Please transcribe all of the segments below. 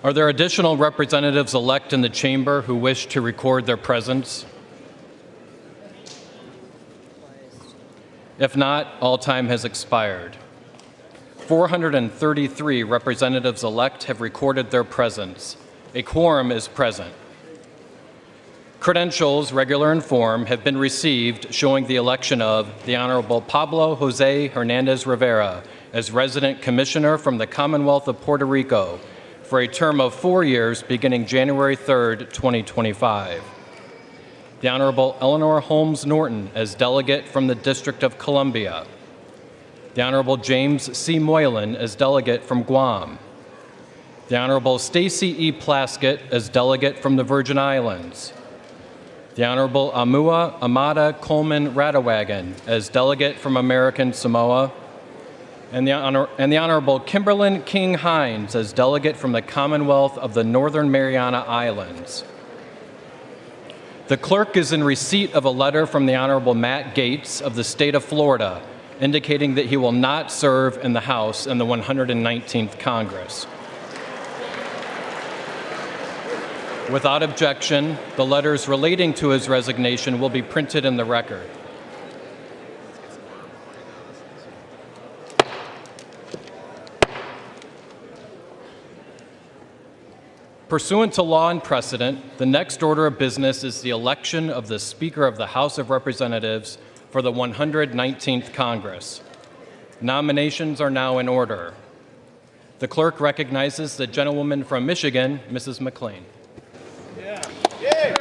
Are there additional representatives-elect in the chamber who wish to record their presence? If not, all time has expired. 433 representatives-elect have recorded their presence. A quorum is present. Credentials, regular and form, have been received showing the election of the Honorable Pablo Jose Hernandez Rivera as Resident Commissioner from the Commonwealth of Puerto Rico for a term of 4 years beginning January 3rd, 2025. The Honorable Eleanor Holmes Norton as Delegate from the District of Columbia. The Honorable James C. Moylan as Delegate from Guam. The Honorable Stacy E. Plaskett as Delegate from the Virgin Islands. The Honorable Amua Amada Coleman Radawagan as Delegate from American Samoa. And the Honorable Kimberlyn King Hines as Delegate from the Commonwealth of the Northern Mariana Islands. The clerk is in receipt of a letter from the Honorable Matt Gaetz of the state of Florida, indicating that he will not serve in the House in the 119th Congress. Without objection, the letters relating to his resignation will be printed in the record. Pursuant to law and precedent, the next order of business is the election of the Speaker of the House of Representatives for the 119th Congress. Nominations are now in order. The clerk recognizes the gentlewoman from Michigan, Mrs. McLean. Yeah. Yeah.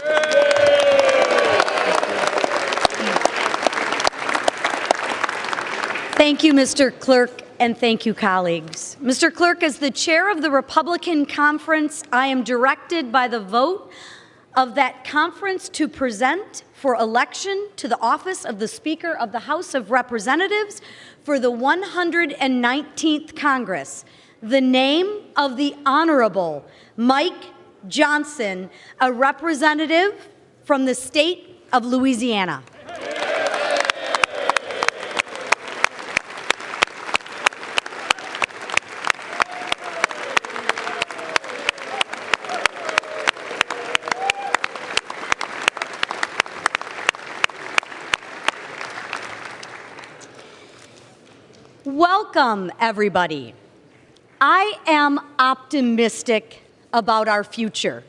Thank you, Mr. Clerk, and thank you, colleagues. Mr. Clerk, as the chair of the Republican Conference, I am directed by the vote of that conference to present for election to the office of the Speaker of the House of Representatives for the 119th Congress the name of the Honorable Mike Johnson, a representative from the state of Louisiana. Welcome, everybody. I am optimistic about our future.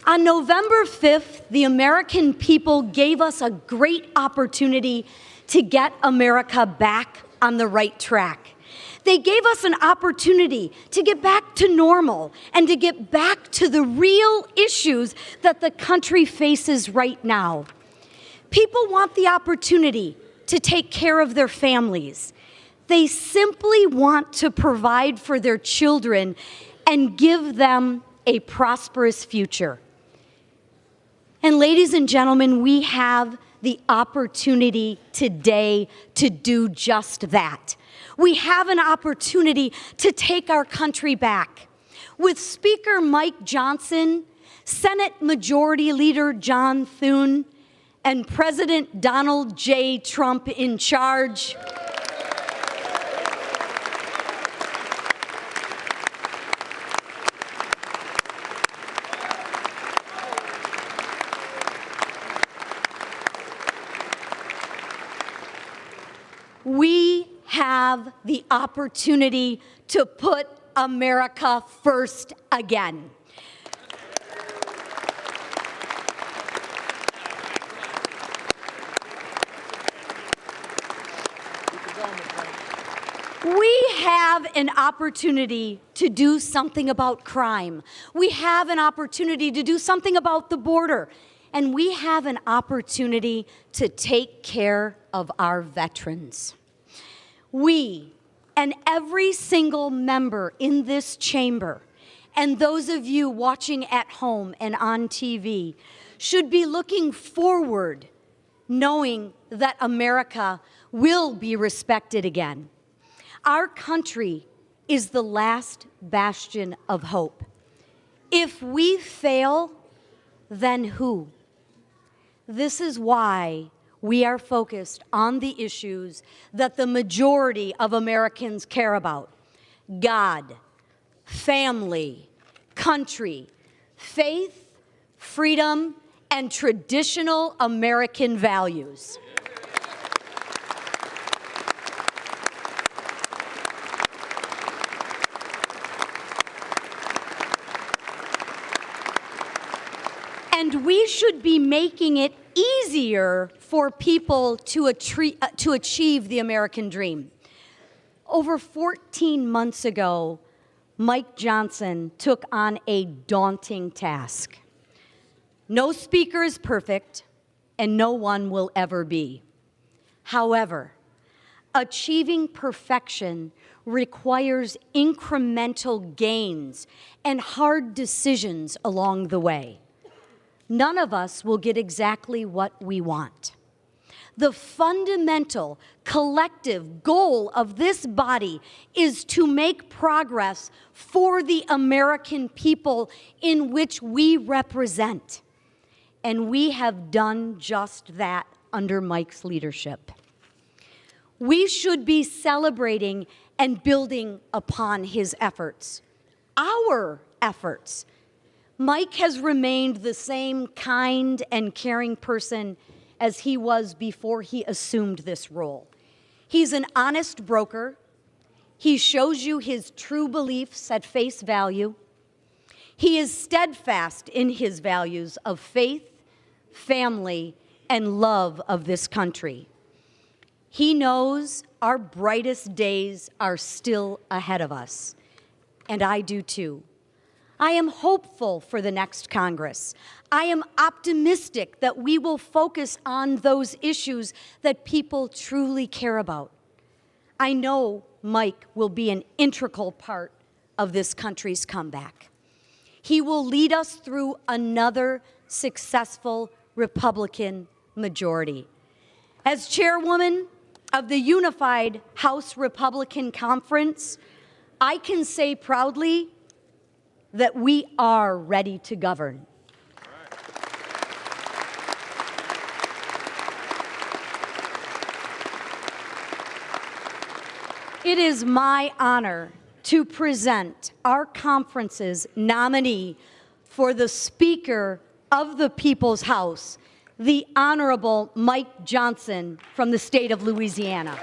On November 5th, the American people gave us a great opportunity to get America back on the right track. They gave us an opportunity to get back to normal and to get back to the real issues that the country faces right now. People want the opportunity to take care of their families. They simply want to provide for their children and give them a prosperous future. And ladies and gentlemen, we have the opportunity today to do just that. We have an opportunity to take our country back. With Speaker Mike Johnson, Senate Majority Leader John Thune, and President Donald J. Trump in charge, we have the opportunity to put America first again. We have an opportunity to do something about crime. We have an opportunity to do something about the border. And we have an opportunity to take care of our veterans. We, and every single member in this chamber, and those of you watching at home and on TV, should be looking forward, knowing that America will be respected again. Our country is the last bastion of hope. If we fail, then who? This is why we are focused on the issues that the majority of Americans care about: God, family, country, faith, freedom, and traditional American values. And we should be making it easier for people to achieve the American dream. Over 14 months ago, Mike Johnson took on a daunting task. No speaker is perfect, and no one will ever be. However, achieving perfection requires incremental gains and hard decisions along the way. None of us will get exactly what we want. The fundamental collective goal of this body is to make progress for the American people in which we represent. And we have done just that under Mike's leadership. We should be celebrating and building upon his efforts, our efforts. Mike has remained the same kind and caring person as he was before he assumed this role. He's an honest broker. He shows you his true beliefs at face value. He is steadfast in his values of faith, family, and love of this country. He knows our brightest days are still ahead of us, and I do too. I am hopeful for the next Congress. I am optimistic that we will focus on those issues that people truly care about. I know Mike will be an integral part of this country's comeback. He will lead us through another successful Republican majority. As chairwoman of the Unified House Republican Conference, I can say proudly that we are ready to govern. It is my honor to present our conference's nominee for the Speaker of the People's House, the Honorable Mike Johnson from the state of Louisiana.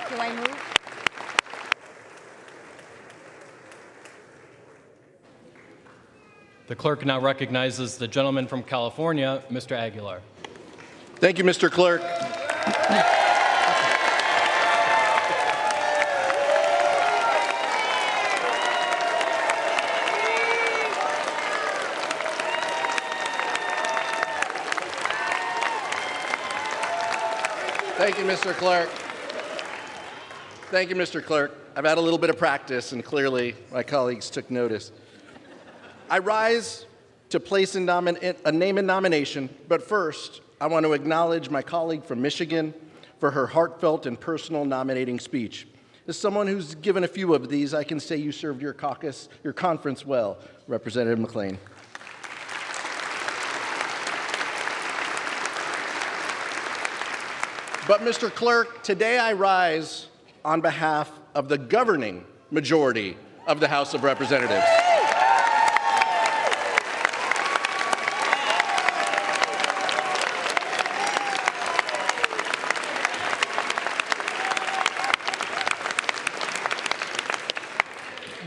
Do I move? The clerk now recognizes the gentleman from California, Mr. Aguilar. Thank you, Mr. Clerk. Thank you, Mr. Clerk. Thank you, Mr. Clerk. I've had a little bit of practice, and clearly my colleagues took notice. I rise to place a name in nomination, but first, I want to acknowledge my colleague from Michigan for her heartfelt and personal nominating speech. As someone who's given a few of these, I can say you served your conference well, Representative McLean. But, Mr. Clerk, today I rise on behalf of the governing majority of the House of Representatives.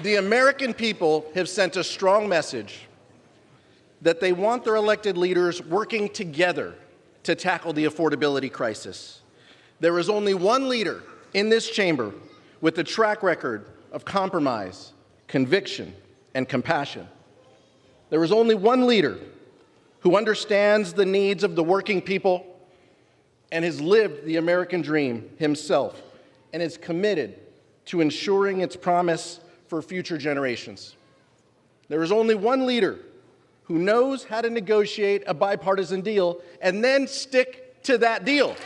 The American people have sent a strong message that they want their elected leaders working together to tackle the affordability crisis. There is only one leader in this chamber with a track record of compromise, conviction, and compassion. There is only one leader who understands the needs of the working people and has lived the American dream himself and is committed to ensuring its promise for future generations. There is only one leader who knows how to negotiate a bipartisan deal and then stick to that deal.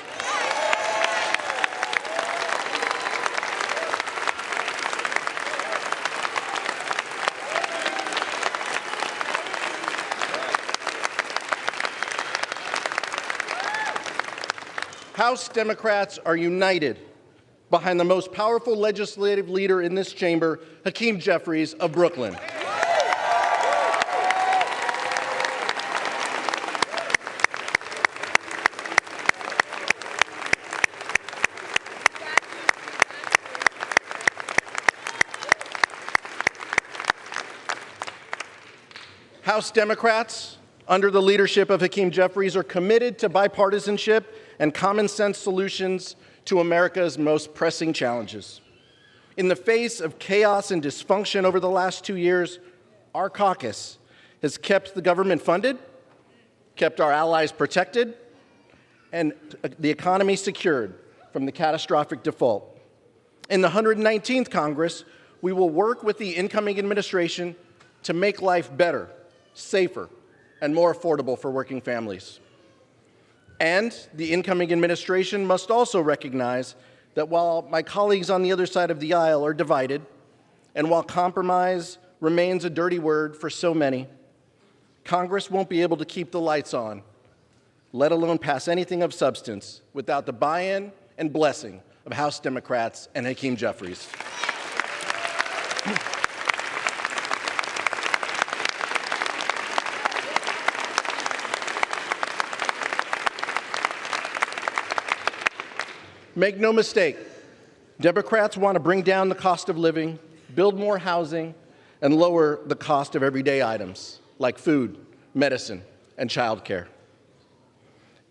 House Democrats are united behind the most powerful legislative leader in this chamber, Hakeem Jeffries of Brooklyn. House Democrats, under the leadership of Hakeem Jeffries, are committed to bipartisanship and common sense solutions to America's most pressing challenges. In the face of chaos and dysfunction over the last 2 years, our caucus has kept the government funded, kept our allies protected, and the economy secured from the catastrophic default. In the 119th Congress, we will work with the incoming administration to make life better, safer, and more affordable for working families. And the incoming administration must also recognize that while my colleagues on the other side of the aisle are divided, and while compromise remains a dirty word for so many, Congress won't be able to keep the lights on, let alone pass anything of substance, without the buy-in and blessing of House Democrats and Hakeem Jeffries. Make no mistake, Democrats want to bring down the cost of living, build more housing, and lower the cost of everyday items like food, medicine, and childcare.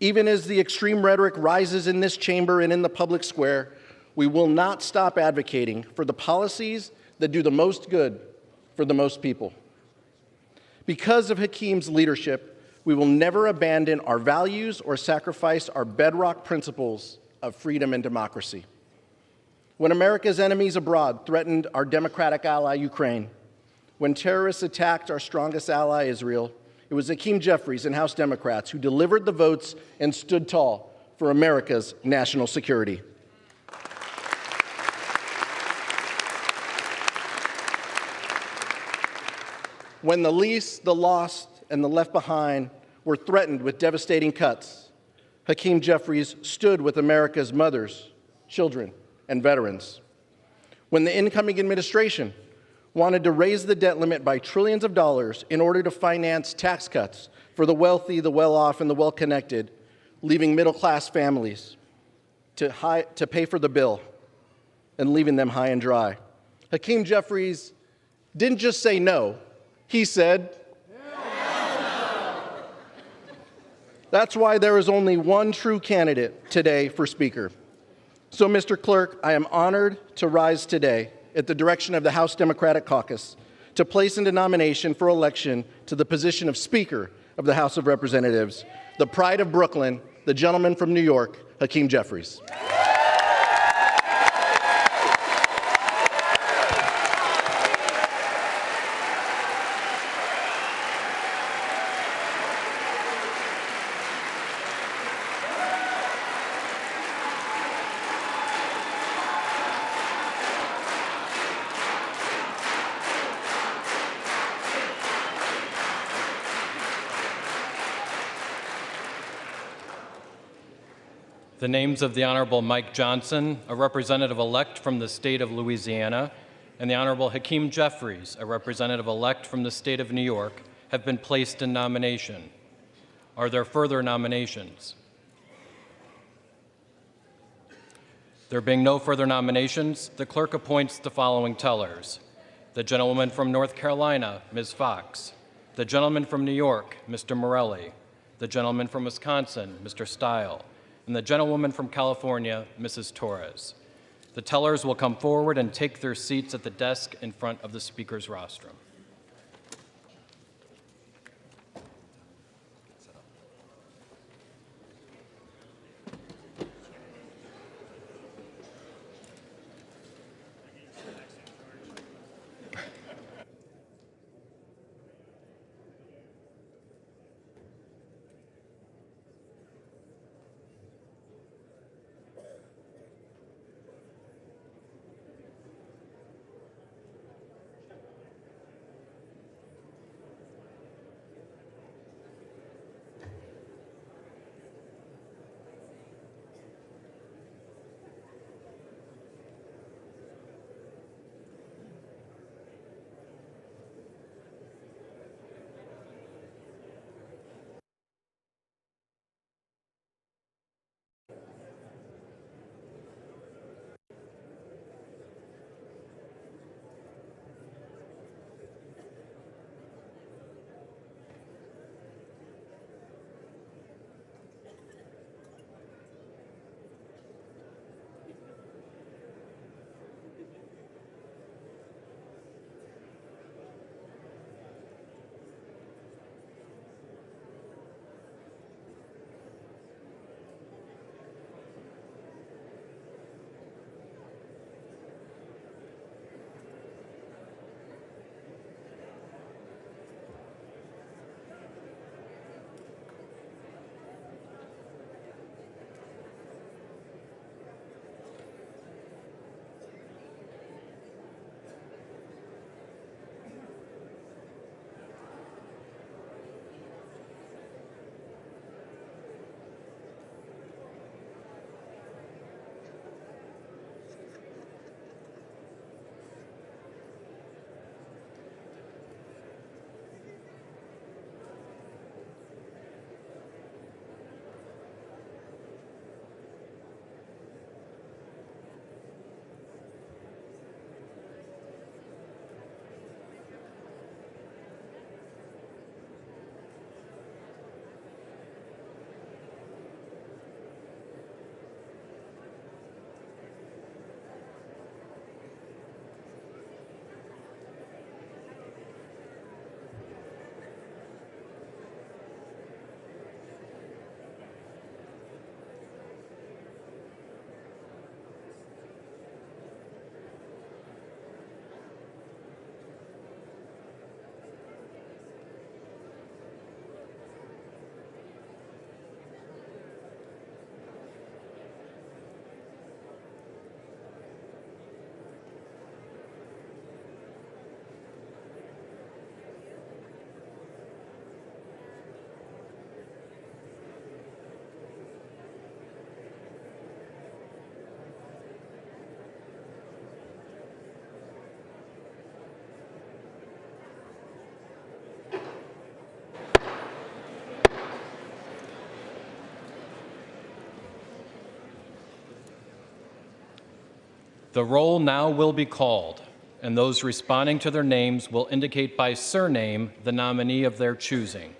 Even as the extreme rhetoric rises in this chamber and in the public square, we will not stop advocating for the policies that do the most good for the most people. Because of Hakeem's leadership, we will never abandon our values or sacrifice our bedrock principles of freedom and democracy. When America's enemies abroad threatened our democratic ally, Ukraine, when terrorists attacked our strongest ally, Israel, it was Hakeem Jeffries and House Democrats who delivered the votes and stood tall for America's national security. When the least, the lost, and the left behind were threatened with devastating cuts, Hakeem Jeffries stood with America's mothers, children, and veterans. When the incoming administration wanted to raise the debt limit by trillions of dollars in order to finance tax cuts for the wealthy, the well-off, and the well-connected, leaving middle-class families to pay for the bill and leaving them high and dry, Hakeem Jeffries didn't just say no, he said, that's why there is only one true candidate today for Speaker. So, Mr. Clerk, I am honored to rise today at the direction of the House Democratic Caucus to place into nomination for election to the position of Speaker of the House of Representatives, the pride of Brooklyn, the gentleman from New York, Hakeem Jeffries. The names of the Honorable Mike Johnson, a representative-elect from the state of Louisiana, and the Honorable Hakeem Jeffries, a representative-elect from the state of New York, have been placed in nomination. Are there further nominations? There being no further nominations, the clerk appoints the following tellers. The gentlewoman from North Carolina, Ms. Fox. The gentleman from New York, Mr. Morelli. The gentleman from Wisconsin, Mr. Stile. And the gentlewoman from California, Mrs. Torres. The tellers will come forward and take their seats at the desk in front of the Speaker's rostrum. The roll now will be called, and those responding to their names will indicate by surname the nominee of their choosing.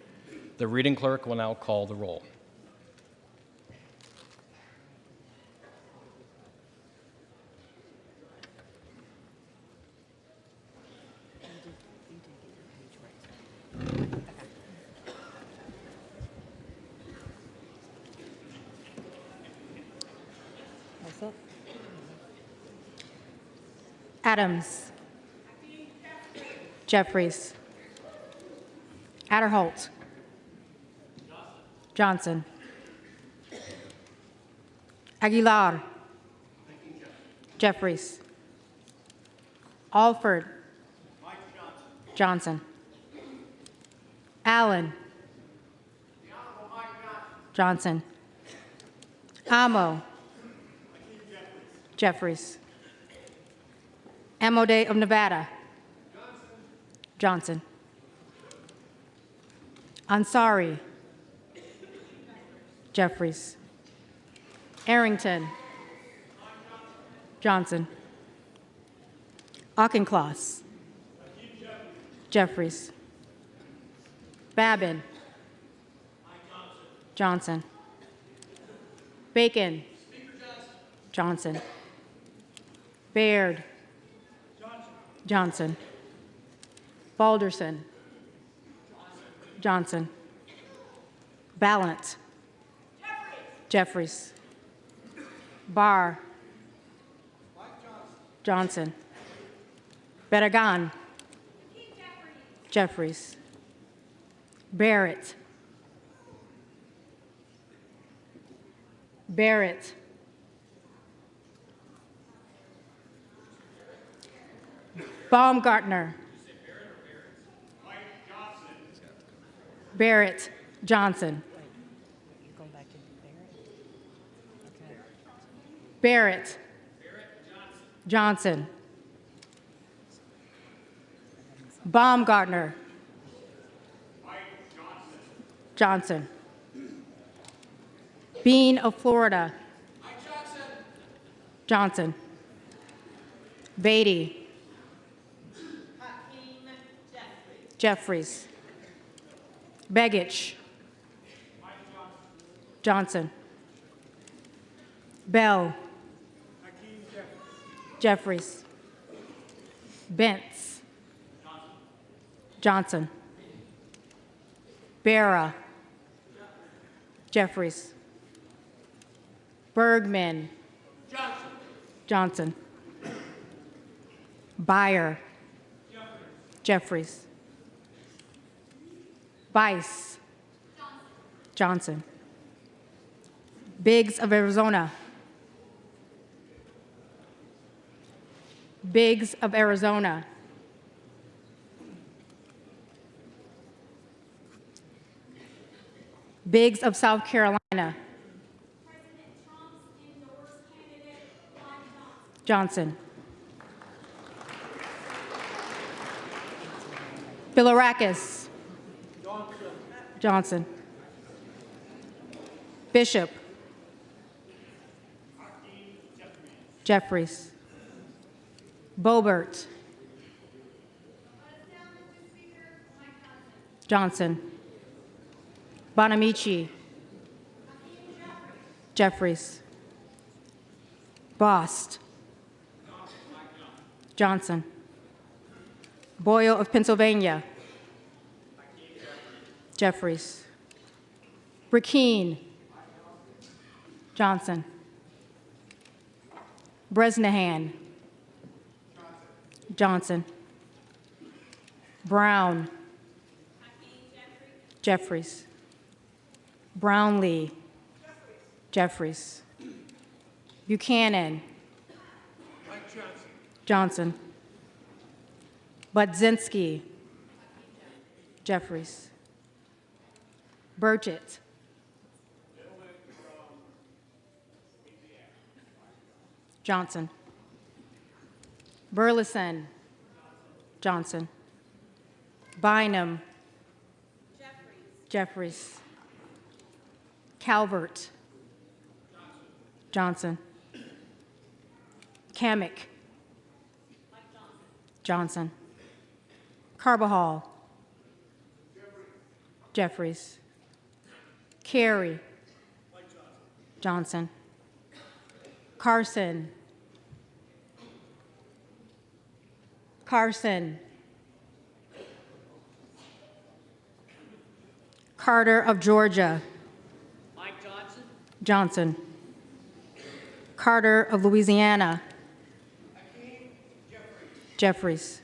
The reading clerk will now call the roll. Adams. Jeffries. Halt. Johnson. Aguilar. Jeffries. Alford. Johnson. Allen. Johnson. Amo. Jeffries. Amode of Nevada. Johnson. Ansari. Jeffries. Arrington. Johnson. Auchincloss. Jeffries. Babin. Johnson. Bacon. Johnson. Baird. Johnson. Balderson. Johnson. Ballant. Jeffries. Barr. Johnson. Barragan. Jeffries. Barrett. Barrett. Baumgartner. Barrett Johnson. Barrett Johnson. Baumgartner. Johnson. Bean of Florida. Johnson. Beatty. Jeffries. Begich. Johnson. Bell. Jeffries. Bentz. Johnson. Barra. Jeffries. Bergman. Johnson. Beyer. Jeffries. Bice. Johnson. Biggs of Arizona. Biggs of Arizona. Biggs of South Carolina. President Trump's endorsed candidate, Mike Johnson. Johnson. Bilirakis. Johnson. Bishop. Jeffries. Boebert. Johnson. Bonamici. Jeffries. Bost. Johnson. Boyle of Pennsylvania. Jeffries. Brikeen. Johnson. Bresnahan. Johnson. Brown. Jeffries. Brownlee. Jeffries. Buchanan. Johnson. Budzinski. Jeffries. Burchett. Johnson. Burleson. Johnson. Bynum. Jeffries. Calvert. Johnson. Kamick. Johnson. Carbajal. Jeffries. Carey. Johnson. Carson. Carson. Carter of Georgia. Mike Johnson. Johnson. Carter of Louisiana. Jeffries.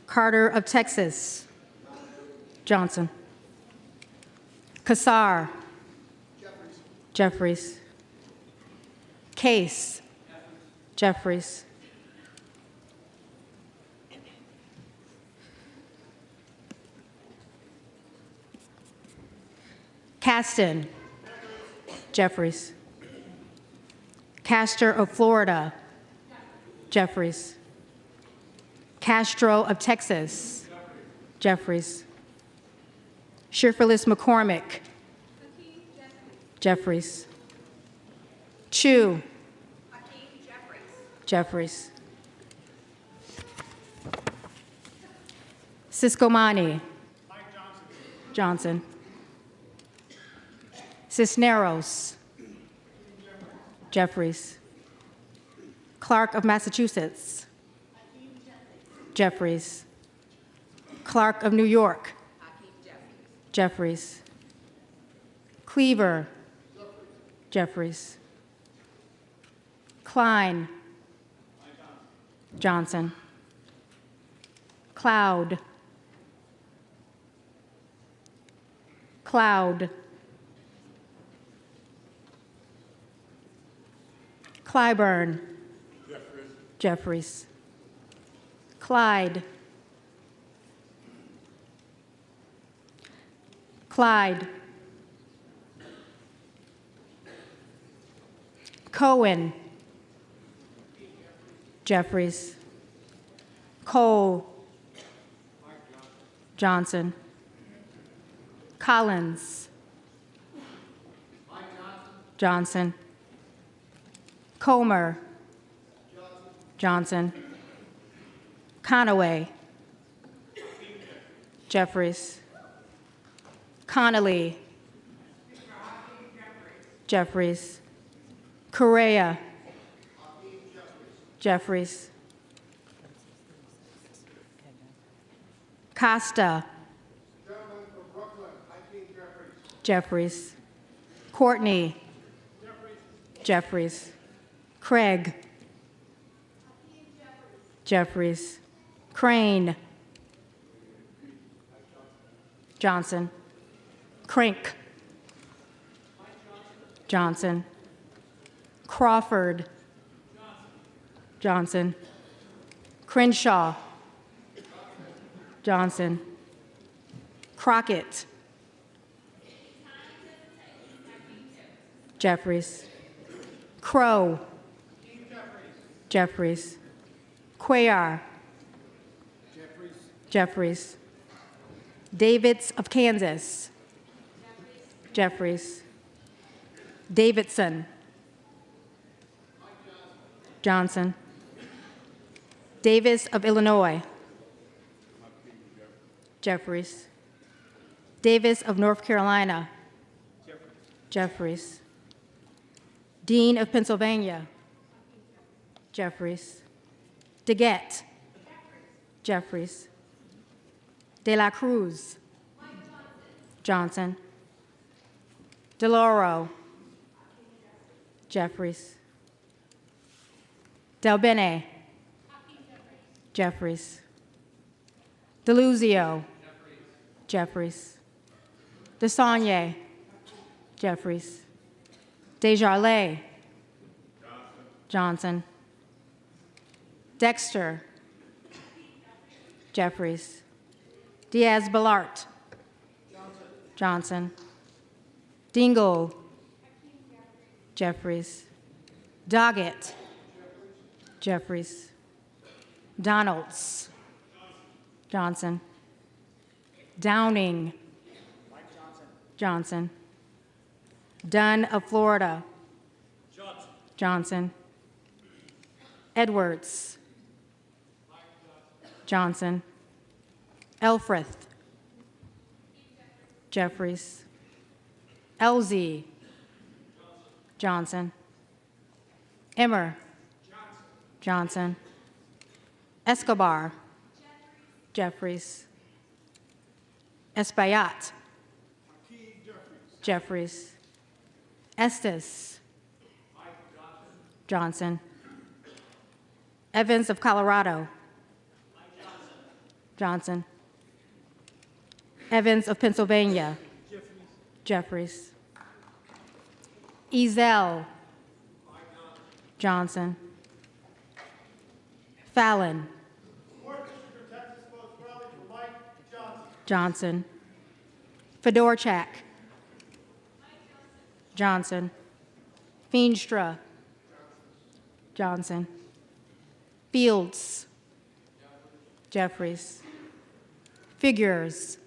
Carter of Texas. Johnson. Kassar. Jeffries. Case. Jeffries. Caston. Jeffries. Castor of Florida. Jeffries. Castro of Texas. Jeffries. Shifferlis McCormick. Jeffries. Chu. Jeffries. Ciscomani. Johnson. Cisneros. Jeffries. Clark of Massachusetts. Jeffries. Clark of New York. Jeffries. Cleaver. Jeffries. Klein. Johnson. Cloud. Cloud. Clyburn. Jeffries. Clyde. Clyde. Cohen. Jeffries. Cole. Johnson. Collins. Johnson. Comer. Johnson. Conaway. Jeffries. Connolly. Jeffries. Correa. Jeffries. Costa. Jeffries. Courtney. Jeffries. Craig. Jeffries. Crane. Johnson. Crank. Johnson. Crawford. Johnson. Crenshaw. Johnson. Crockett. Jeffries. Crow. Jeffries. Cuellar. Jeffries. Davids of Kansas. Jeffries. Davidson. Johnson. Davis of Illinois. Jeffries. Davis of North Carolina. Jeffries. Dean of Pennsylvania. Jeffries. DeGette. Jeffries. De la Cruz. Johnson. DeLauro. Jeffries. Del Bene. Jeffries. DeLuzio. Jeffries. DeSaulnier. Jeffries. Desjardins. Johnson. Dexter. Jeffries. Diaz-Balart. Johnson. Dingle. Jeffries. Doggett. Jeffries. Donalds. Johnson. Downing. Johnson. Dunn of Florida. Johnson. Edwards. Johnson. Elfreth. Jeffries. Elzie. Johnson. Emmer. Johnson. Escobar. Jeffries. Espaillat. Jeffries. Estes. Johnson. Evans of Colorado. Johnson. Evans of Pennsylvania. Jeffries. Ezell. Johnson. Fallon. Johnson. Fedorchak. Johnson. Feenstra. Johnson. Fields. Jeffries. Figures.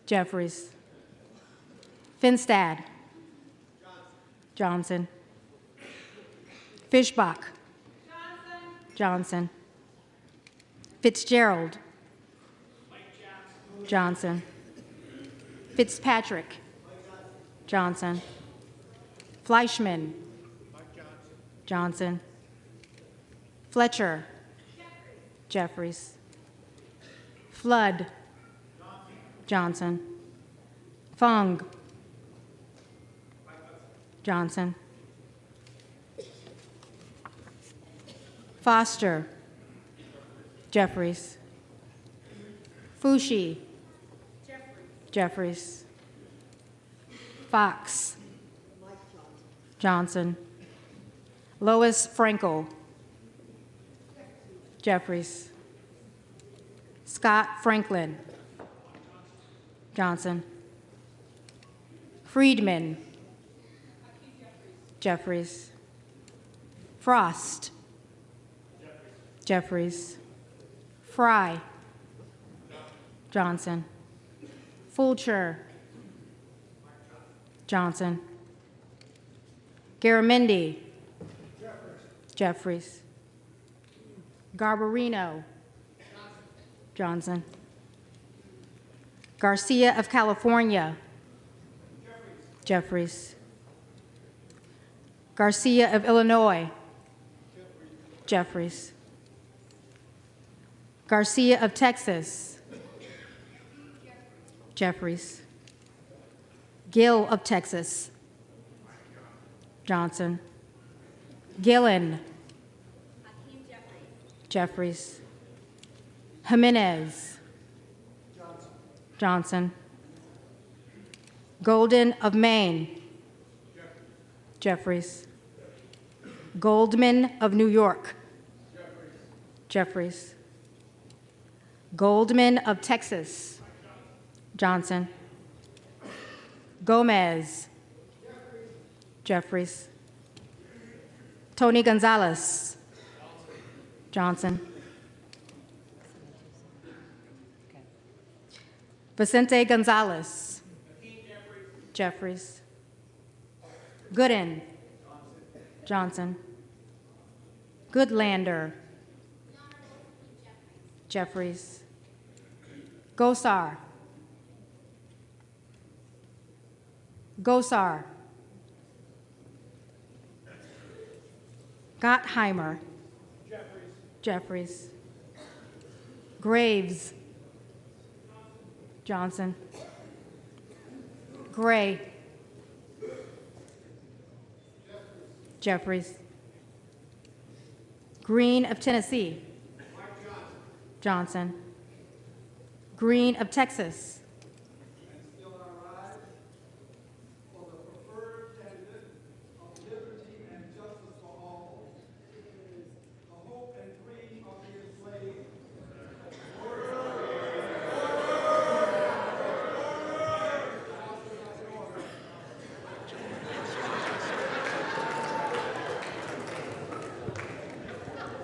Jeffries. Finstad. Johnson. Fishbach. Johnson. Fitzgerald. Johnson. Fitzpatrick. Johnson. Fleischman. Johnson. Fletcher. Jeffries. Flood. Johnson. Fung. Johnson. Foster. Jeffries. Fushi. Jeffries. Fox. Johnson. Lois Frankel. Jeffries. Scott Franklin. Johnson. Friedman. Jeffries. Frost. Jeffries. Fry. Johnson. Fulcher. Johnson. Garamendi. Jeffries. Garbarino. Johnson. Garcia of California. Jeffries. Garcia of Illinois. Jeffries. Garcia of Texas. Jeffries. Gill of Texas. Johnson. Gillen. Jeffries. Jimenez. Johnson. Golden of Maine. Jeffries. Goldman of New York. Jeffries. Goldman of Texas. Johnson. Gomez. Jeffries. Tony Gonzalez. Johnson. Vicente Gonzalez. Jeffries. Gooden. Johnson. Goodlander. Jeffries. Gosar. Gosar. Gottheimer. Jeffries. Graves. Johnson. Gray. Jeffries. Green of Tennessee. Johnson. Green of Texas.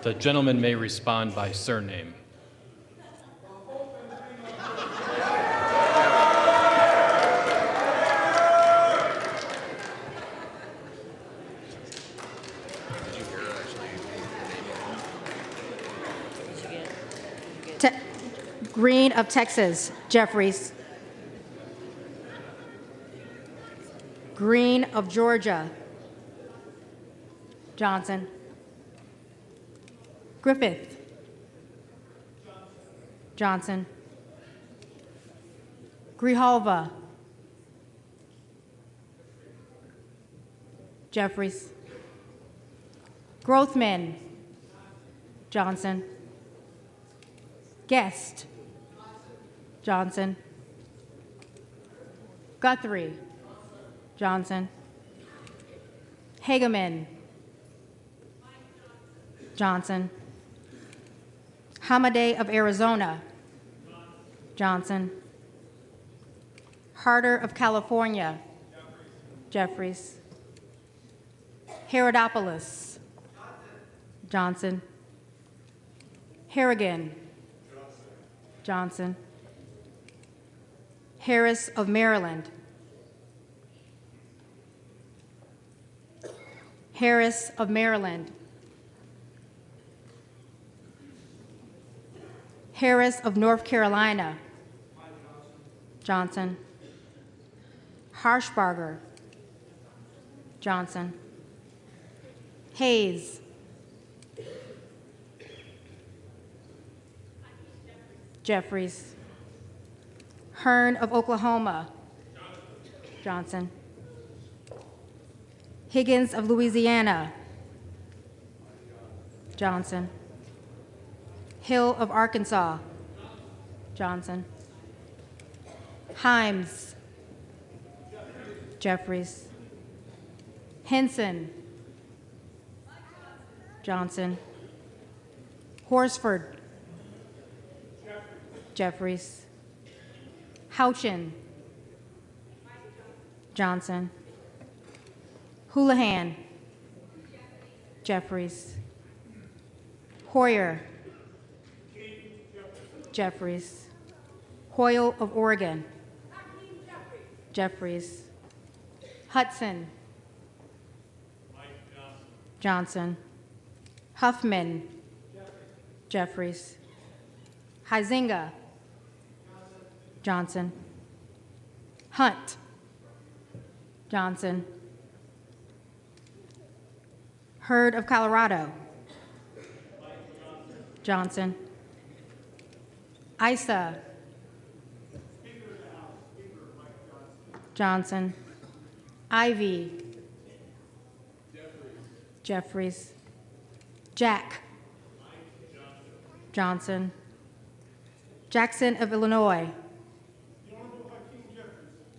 The gentleman may respond by surname. Green of Texas, Jeffries. Green of Georgia, Johnson. Griffith, Johnson. Grijalva, Jeffries. Grothman, Johnson. Guest, Johnson. Guthrie, Johnson. Hageman, Johnson. Hamadeh of Arizona, Johnson. Harder of California, Jeffries. Herodopoulos, Johnson. Harrigan, Johnson. Harris of Maryland. Harris of Maryland. Harris of North Carolina, Johnson. Harshbarger, Johnson. Hayes, Jeffries. Hearn of Oklahoma, Johnson. Higgins of Louisiana, Johnson. Hill of Arkansas, Johnson. Himes, Jeffries. Henson, Johnson. Horsford, Jeffries. Houchin, Johnson. Houlihan, Jeffries. Hoyer, Jeffries. Hoyle of Oregon, Jeffries. Hudson, Johnson. Huffman, Jeffries. Huizinga, Johnson. Hunt, Johnson. Hurd of Colorado, Johnson. Issa, Johnson. Ivy, Jeffries. Jack, Johnson. Jackson of Illinois,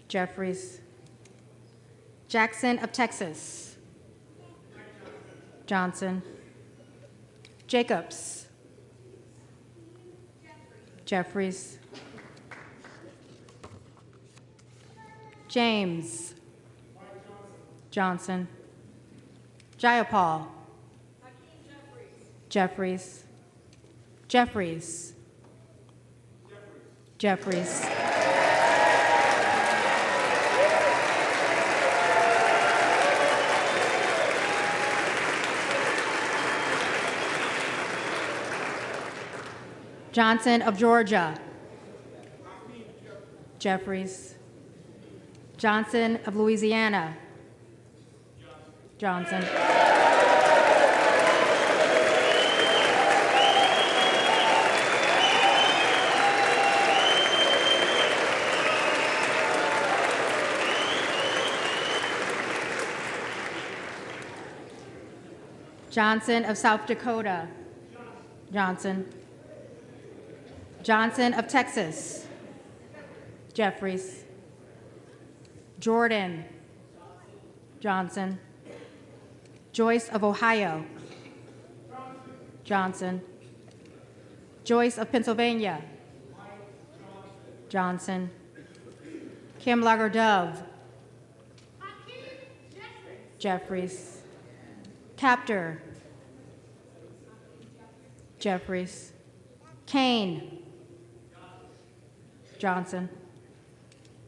Jeffries. Jackson of Texas, Johnson. Jacobs, Jeffries. James, Johnson. Jayapal, Jeffries. Jeffries, Jeffries. Johnson of Georgia, Jeffries. Johnson of Louisiana, Johnson. Johnson of South Dakota, Johnson. Johnson of Texas, Jeffries. Jordan, Johnson. Joyce of Ohio, Johnson. Joyce of Pennsylvania, Johnson. Kim Lager-Dove, Jeffries. Captor, Jeffries. Kane, Johnson.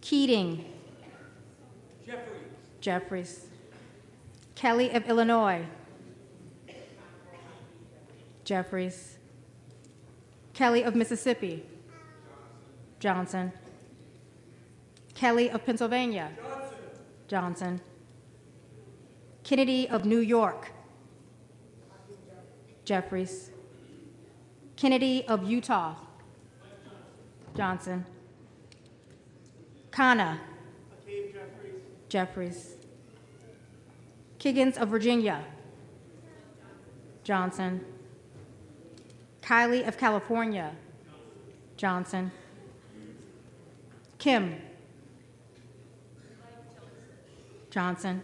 Keating, Jeffries. Kelly of Illinois, Jeffries. Kelly of Mississippi. Johnson. Kelly of Pennsylvania. Johnson. Kennedy of New York. Jeffries. Kennedy of Utah. Johnson. Kana. Jeffries. Kiggins of Virginia. Johnson. Kiley of California. Johnson. Kim. Johnson.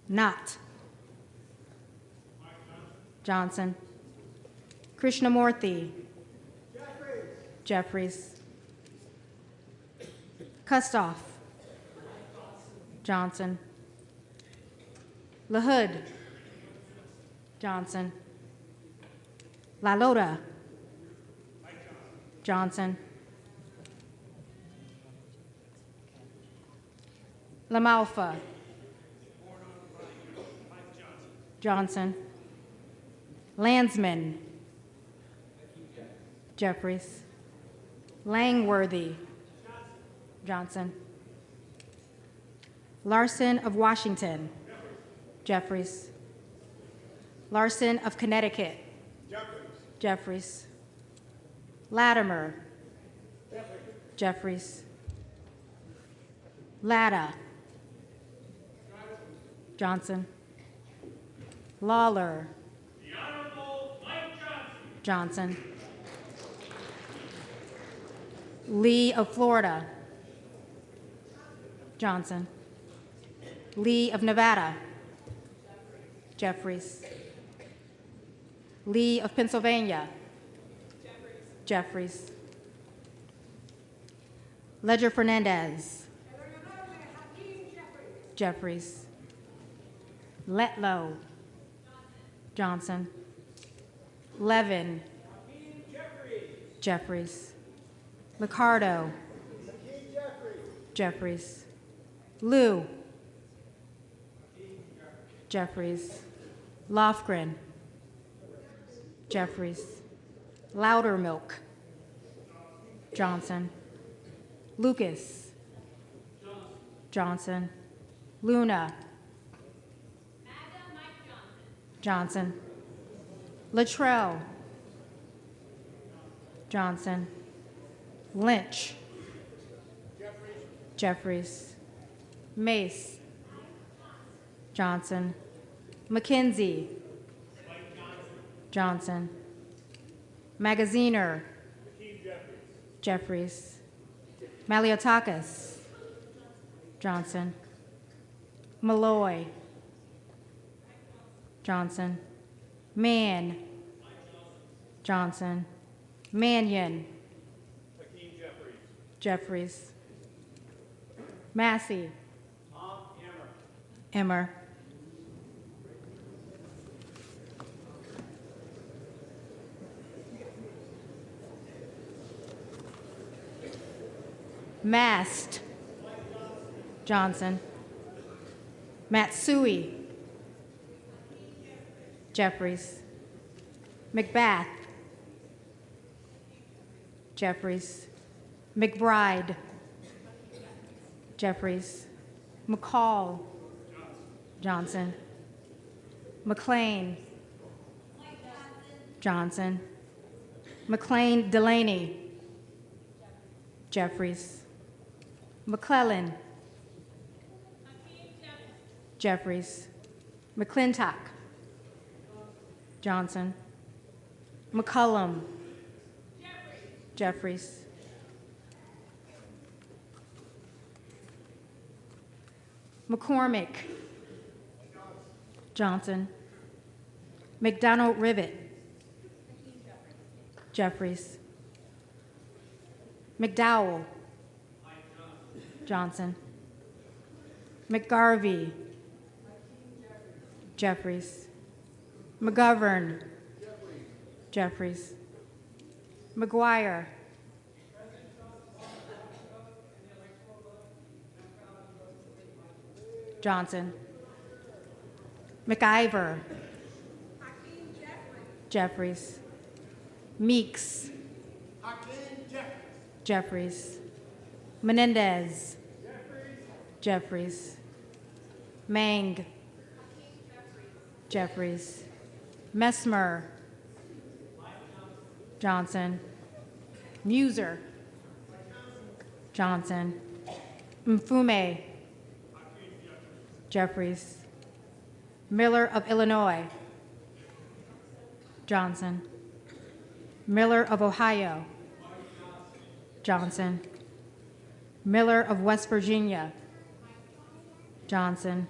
Not. Johnson. Krishnamurthy. Jeffries. Kustoff. Johnson. LaHood. Johnson. LaLota. Johnson. LaMalfa. Johnson. Landsman. Jeffries. Langworthy. Johnson. Larson of Washington. Jeffries. Larson of Connecticut. Jeffries. Latimer. Jeffries. Latta. Johnson. Lawler. The Honorable Mike Johnson. Johnson. Lee of Florida. Johnson. Lee of Nevada. Jeffries. Lee of Pennsylvania. Jeffries. Ledger Fernandez. Jeffries. Letlow. Johnson. Levin. Jeffries. Liccardo. Jeffries. Liu. Jeffries. Lofgren. Jeffries. Loudermilk. Johnson. Lucas. Johnson. Luna. Johnson. Luttrell. Johnson. Lynch. Jeffries. Mace. Johnson. McKenzie. Johnson. Magaziner. Jeffries. Maliotakis. Johnson. Malloy. Johnson. Mann. Johnson. Mannion. Jeffries. Massey. Emmer. Mast. Johnson. Matsui. Jeffries. Macbeth. Jeffries. McBride. Jeffries. McCall. Johnson. McLean. Johnson. McLean Delaney. Jeffries. McClellan. Jeffries. McClintock. Johnson. McCullum. Jeffries. McCormick. Johnson. McDonald Rivet. Jeffries. McDowell. Johnson. McGarvey. Jeffries. McGovern. Jeffries. McGuire. Johnson. McIver. Jeffries. Meeks. Jeffries. Menendez. Jeffries. Mang. Jeffries. Messmer. Johnson. Muser. Johnson. Mfume. Jeffries. Miller of Illinois. Johnson. Miller of Ohio. Johnson. Miller of West Virginia. Johnson.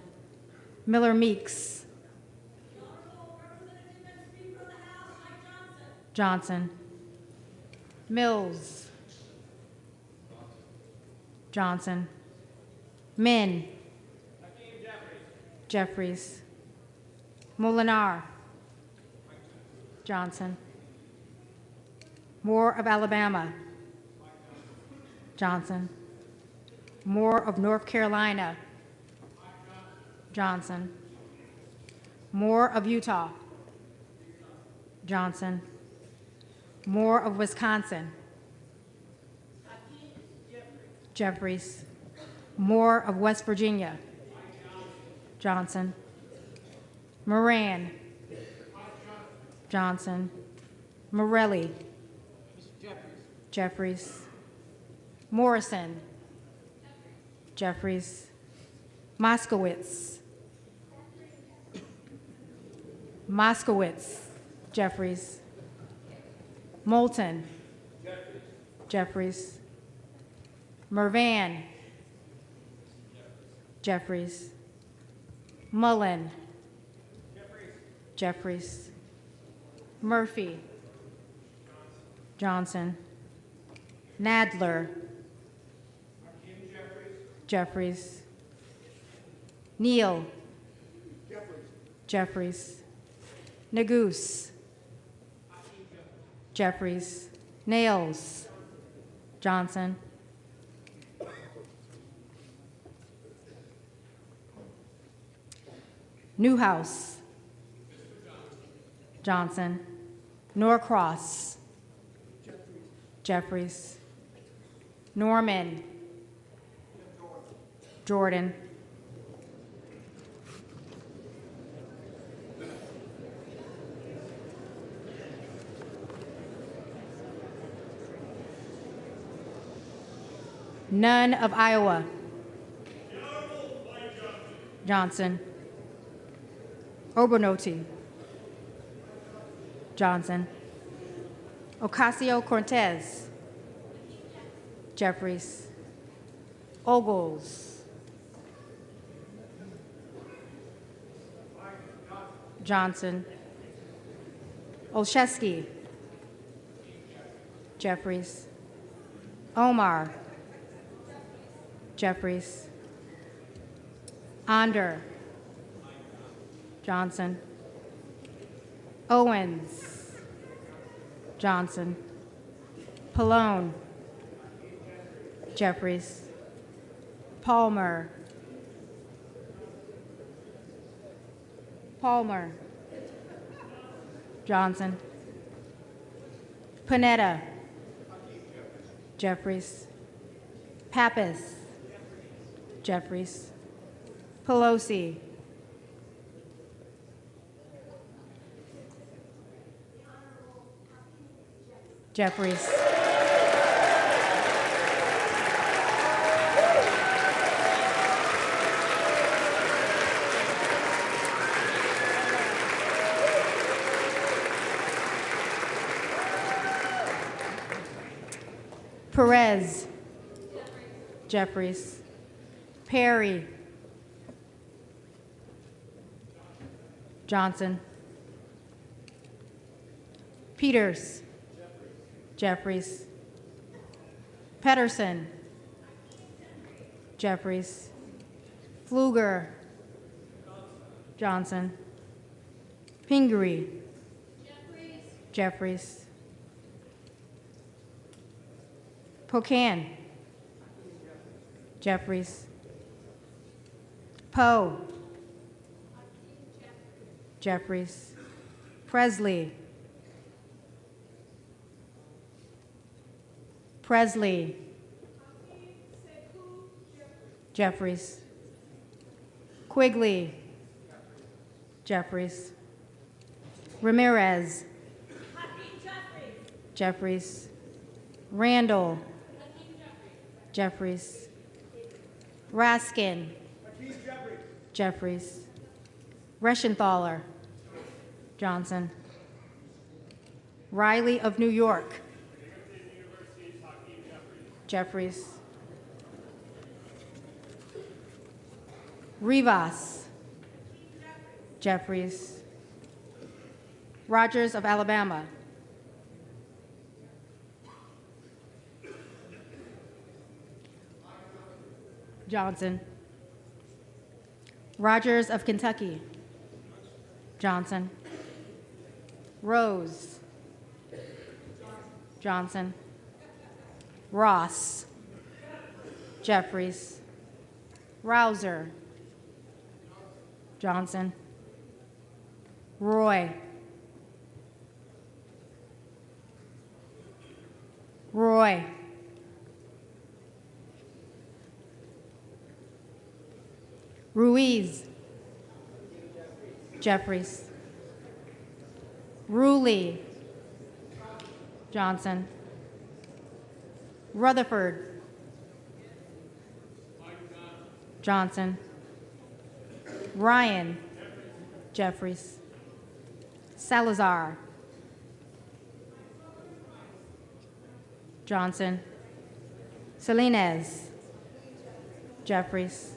Miller Meeks. Johnson. Mills. Johnson. Min. Jeffries. Molinar. Johnson. Moore of Alabama. Johnson. Moore of North Carolina. Johnson. Moore of Utah. Johnson. Moore of Wisconsin. Jeffries. Moore of West Virginia. Johnson. Moran. Johnson. Morelli. Jeffries. Morrison. Jeffries. Moskowitz. Moskowitz. Jeffries. Moulton. Jeffries. Mervan. Jeffries. Mullen. Jeffries. Murphy. Johnson. Nadler. Jeffries. Neal. Jeffries. Nagoose. Jeffries. Nails. Johnson. Newhouse. Johnson. Norcross. Jeffries. Norman. Jordan. None of Iowa. Johnson. Obernolte. Johnson. Ocasio-Cortez. Jeffries. Ogles. Johnson. Olszewski. Jeffries. Omar. Jeffries. Onder. Johnson. Owens. Johnson. Pallone. Jeffries. Palmer. Palmer. Johnson. Panetta. Jeffries. Pappas. Jeffries. Pelosi. Jeffries. Perez. Jeffries. Perry. Johnson. Peters. Jeffries. Pedersen. Jeffries. Pfluger. Johnson. Pingree. Jeffries. Pocan. Jeffries. Poe. Jeffries. Presley. Presley. Jeffries. Quigley. Jeffries. Ramirez. Jeffries. Randall. Jeffries. Raskin. Jeffries. Reschenthaler. Johnson. Riley of New York. Jeffries. Rivas. Jeffries. Rogers of Alabama. Johnson. Rogers of Kentucky. Johnson. Rose. Johnson. Ross. Jeffries. Rouser. Johnson. Roy. Roy. Ruiz. Jeffries. Ruley. Johnson. Rutherford. Johnson. Ryan. Jeffries. Salazar. Johnson. Salinas. Jeffries.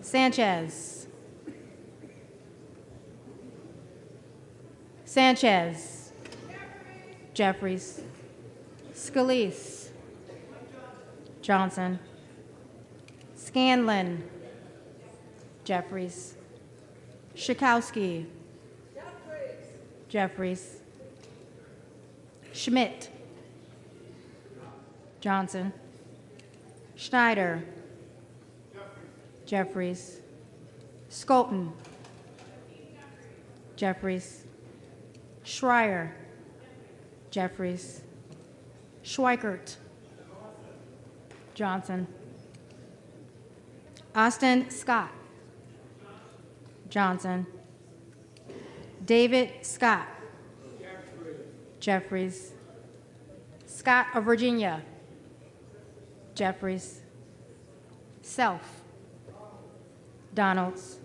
Sanchez. Sanchez. Jeffries. Scalise. Johnson. Scanlon. Jeffries. Schakowsky. Jeffries. Schmidt. Johnson. Schneider. Jeffries. Skolton. Jeffries. Schreier. Jeffries. Schweikert. Johnson. Austin Scott. Johnson. David Scott. Jeffries. Scott of Virginia. Jeffries. Self. Donalds.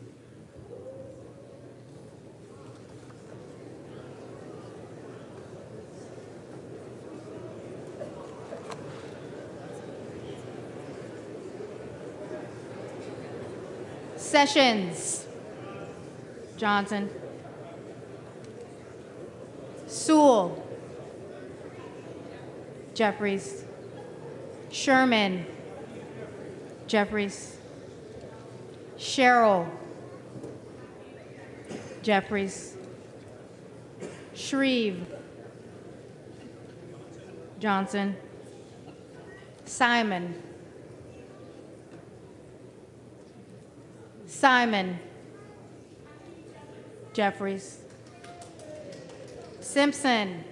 Sessions. Johnson. Sewell. Jeffries. Sherman. Jeffries. Sherrill. Jeffries. Shreve. Johnson. Simon. Simon. Jeffries. Simpson.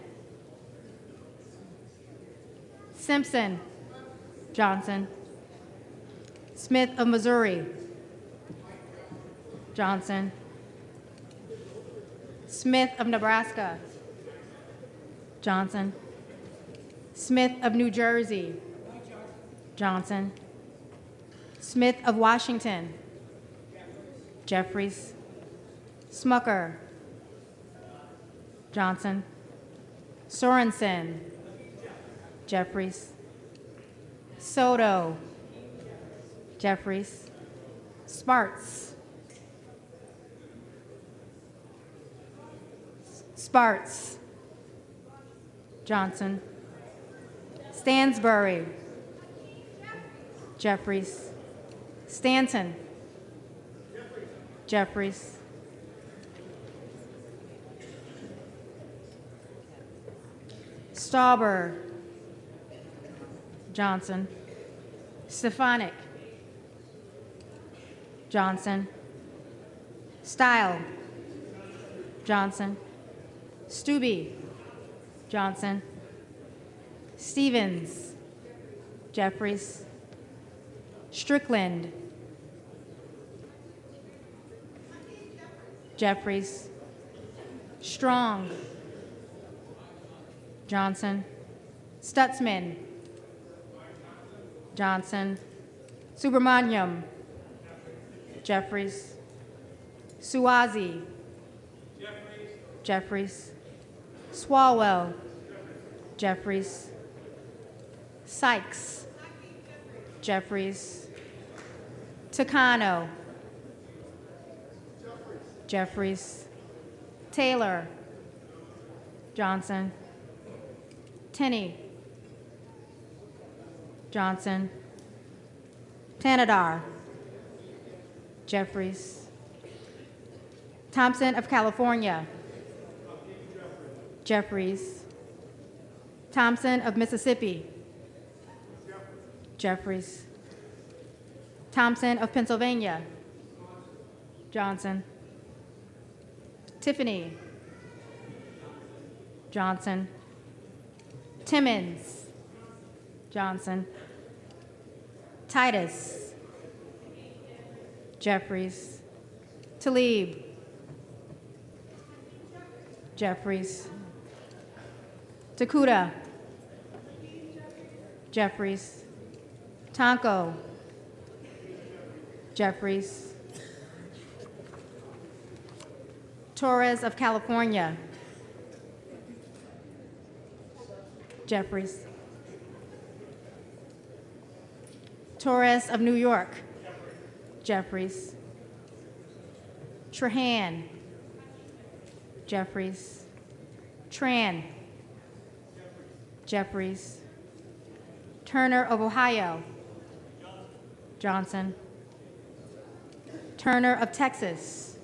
Simpson. Johnson. Smith of Missouri. Johnson. Smith of Nebraska. Johnson. Smith of New Jersey. Johnson. Smith of Washington. Jeffries. Smucker. Johnson. Sorensen. Jeffries. Soto. Jeffries. Sparts. Sparts. Johnson. Stansbury. Jeffries. Stanton. Jeffries. Stauber. Johnson. Stefanik. Johnson. Style. Johnson. Stubbe. Johnson. Stevens, Jeffries, Strickland, Jeffries, Strong, Johnson, Stutzman, Johnson, Subramaniam, Jeffries, Suozzi, Jeffries, Swalwell, Jeffries, Sykes, Jeffries, Takano, Jeffries, Taylor, Johnson, Tenney, Johnson, Tanadar, Jeffries, Thompson of California, Jeffries, Thompson of Mississippi, Jeffries, Thompson of Pennsylvania, Johnson, Tiffany, Johnson, Timmons, Johnson, Titus, Jeffries, Tlaib, Jeffries, Takuda, Jeffries, Tonko, Jeffries, Torres of California, Jeffries, Torres of New York, Jeffries, Trahan, Jeffries, Tran, Jeffries, Turner of Ohio, Johnson, Turner of Texas,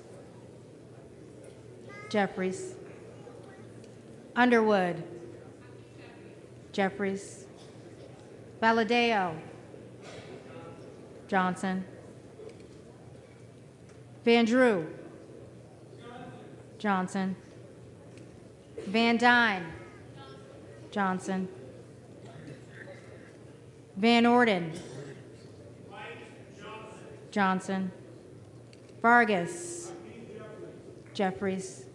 Jeffries, Underwood, Jeffries, Valadeo, Johnson, Van Drew, Johnson, Van Dyne, Johnson, Van Orden, Johnson, Vargas, Jeffries,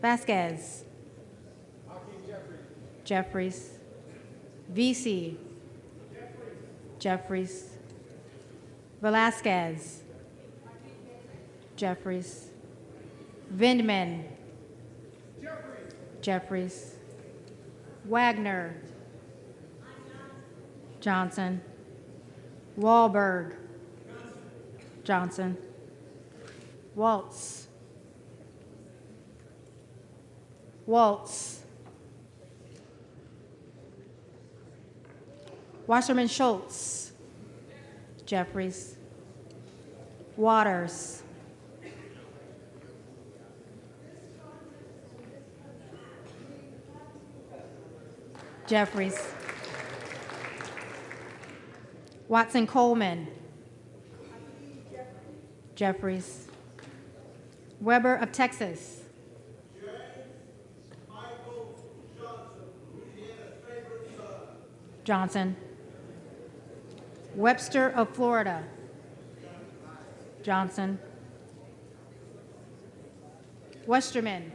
Vasquez, Jeffries, Vesey, Jeffries, Velasquez, Jeffries, Vindman, Jeffries, Wagner, Johnson, Wahlberg, Johnson, Waltz, Wasserman Schultz, Jeffries, Waters, Jeffries, Watson Coleman, Jeffries, Weber of Texas, Johnson, Webster of Florida, Johnson, Westerman,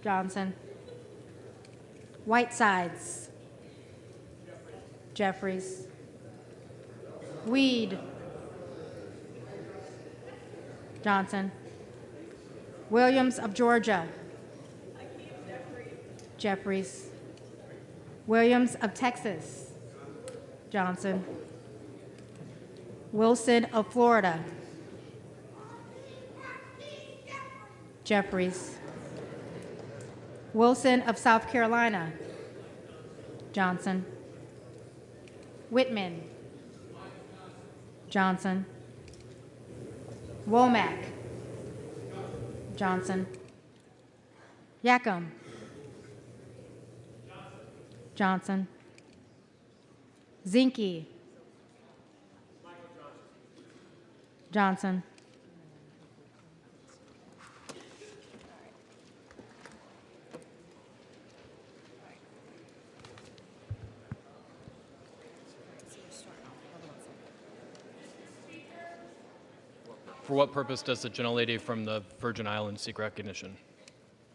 Johnson, Whitesides, Jeffries, Weed, Johnson, Williams of Georgia, Jeffries, Williams of Texas, Johnson, Wilson of Florida, Jeffries, Wilson of South Carolina, Johnson, Whitman, Johnson, Womack, Johnson, Yackham, Johnson, Zinke, Johnson, For what purpose does the gentlelady from the Virgin Islands seek recognition?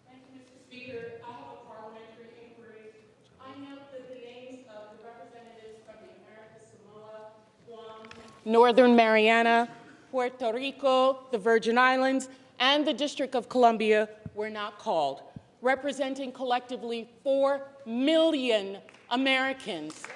Thank you, Mr. Speaker. I have a parliamentary inquiry. I note that the names of the representatives from the Americas, Samoa, Guam, Northern Mariana, Puerto Rico, the Virgin Islands, and the District of Columbia were not called, representing collectively 4 million Americans.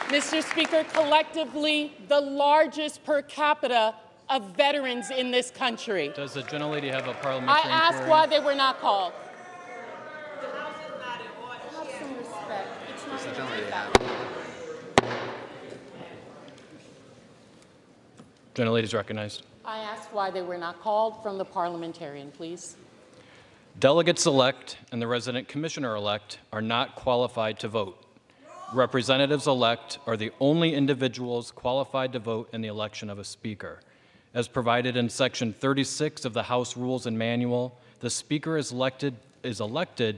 Mr. Speaker, collectively, the largest per capita of veterans in this country. Does the gentlelady have a parliamentary inquiry? I asked why they were not called. The House is not in order. Have some respect. It's not going to take that long. Gentlelady is recognized. I asked why they were not called from the parliamentarian, please. Delegates-elect and the resident commissioner-elect are not qualified to vote. Representatives-elect are the only individuals qualified to vote in the election of a speaker. As provided in Section 36 of the House Rules and Manual, the speaker is elected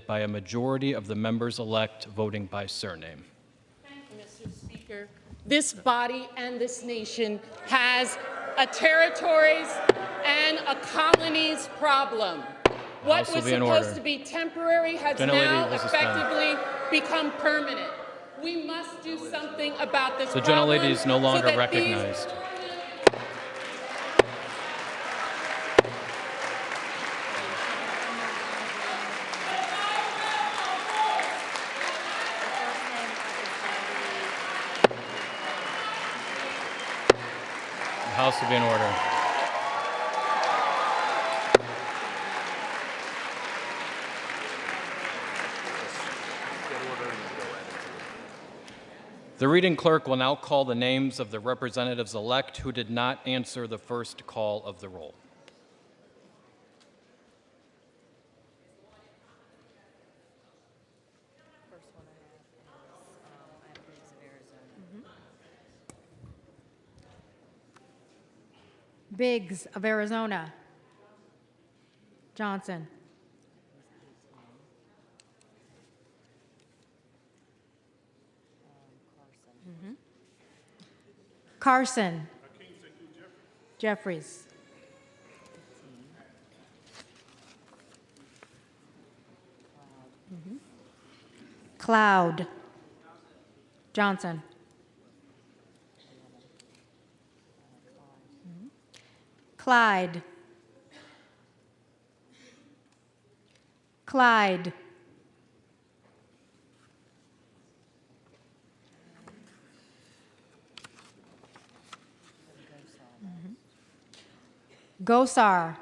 by a majority of the members-elect voting by surname. Thank you, Mr. Speaker. This body and this nation has a territories and a colonies problem. What was supposed to be temporary has now effectively become permanent. We must do something about this problem. The gentlelady is no longer recognized. The House will be in order. The reading clerk will now call the names of the representatives-elect who did not answer the first call of the roll. First one I have is Biggs of Arizona. Johnson. Carson. Jeffries. Cloud. Johnson. Clyde. Clyde. Gosar.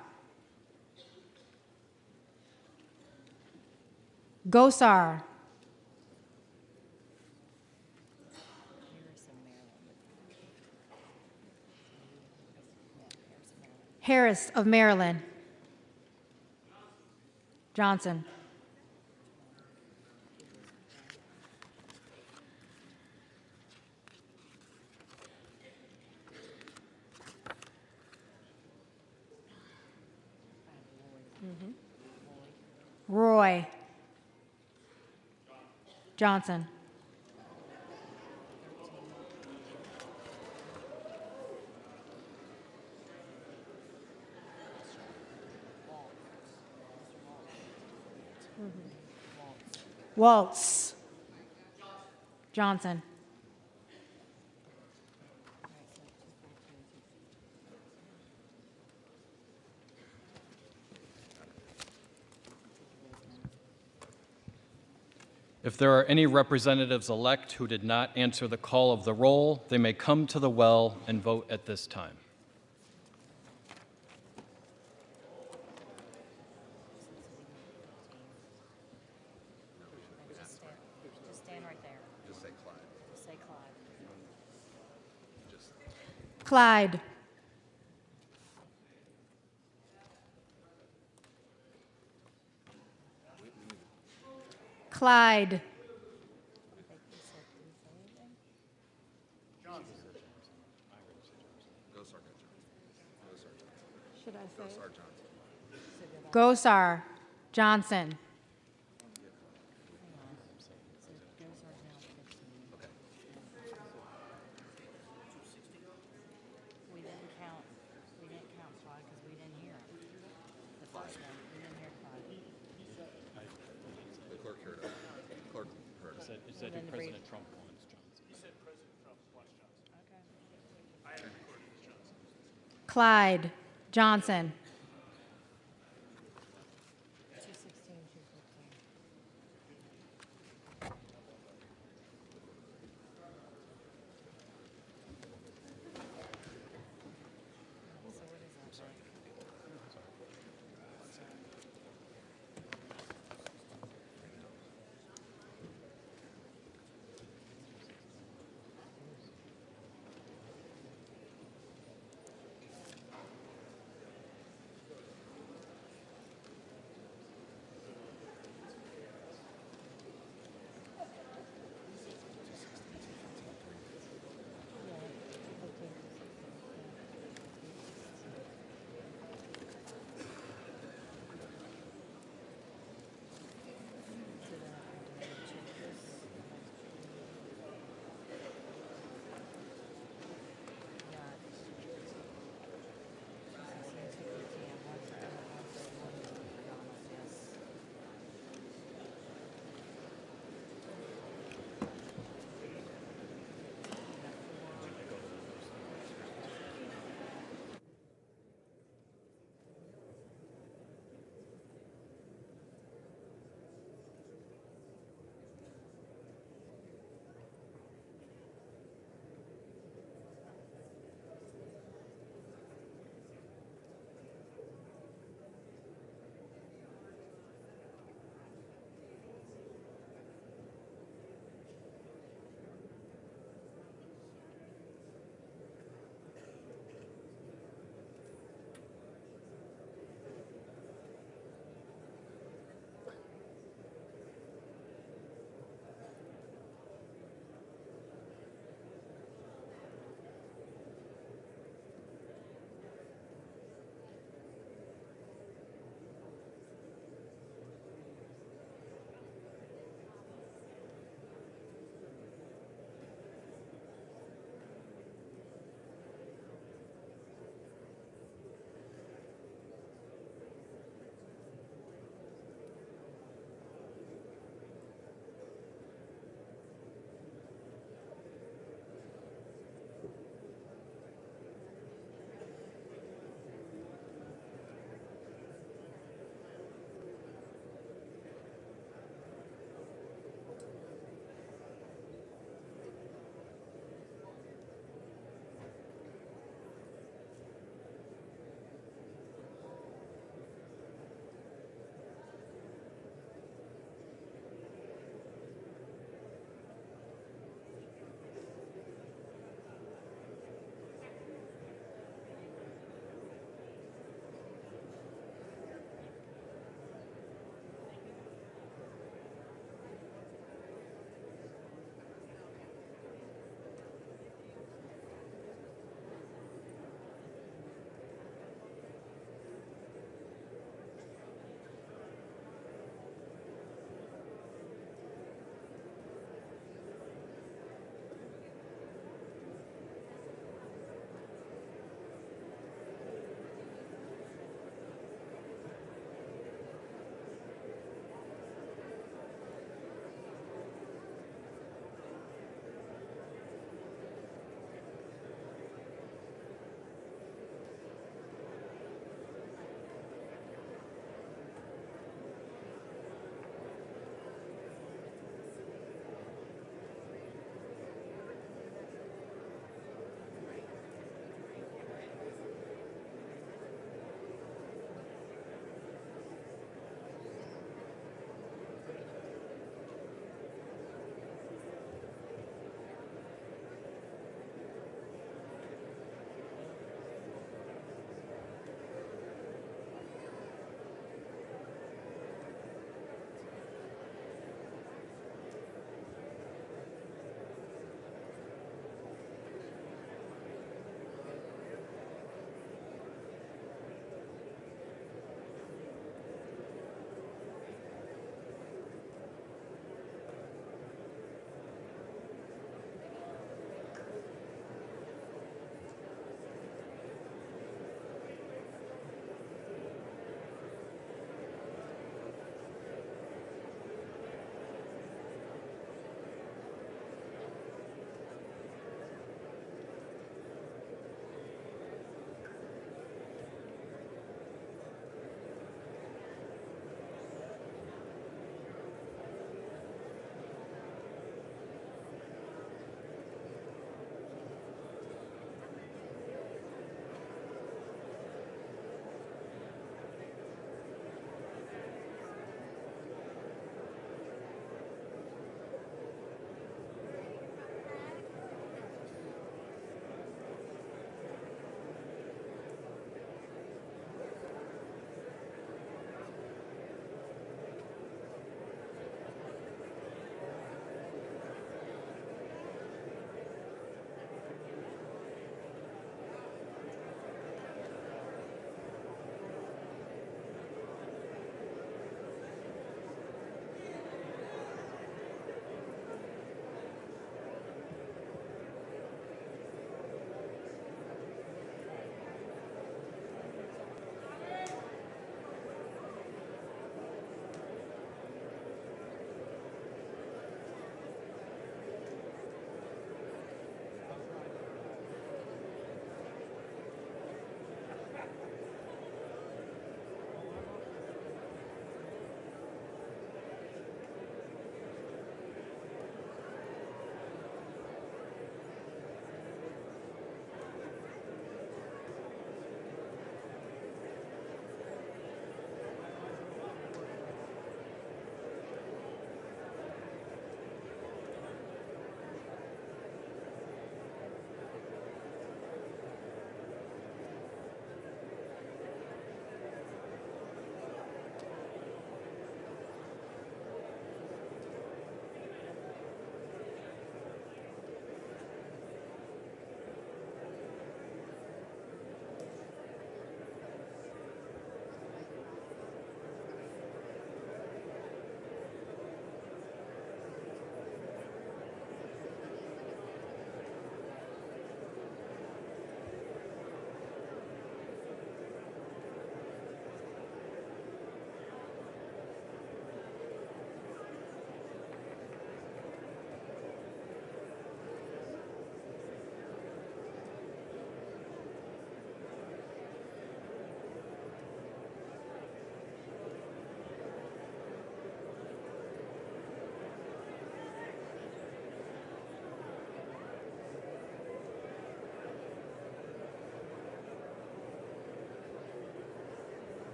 Gosar. Harris of Maryland. Johnson. Roy. Johnson. Waltz. Johnson. If there are any representatives-elect who did not answer the call of the roll, they may come to the well and vote at this time. Just stand right there. Just say Clyde. Just say Clyde. Clyde. Clyde. Gosar, Johnson. We didn't count Claude because we didn't hear him. The first one, we didn't hear Claude. The clerk heard it. Clerk heard it. It said Then the President brief. Trump wants Johnson. He said President Trump wants Johnson. Okay. I had it recorded as Johnson. Clyde, Johnson. 216, 215. So what is that? Sorry.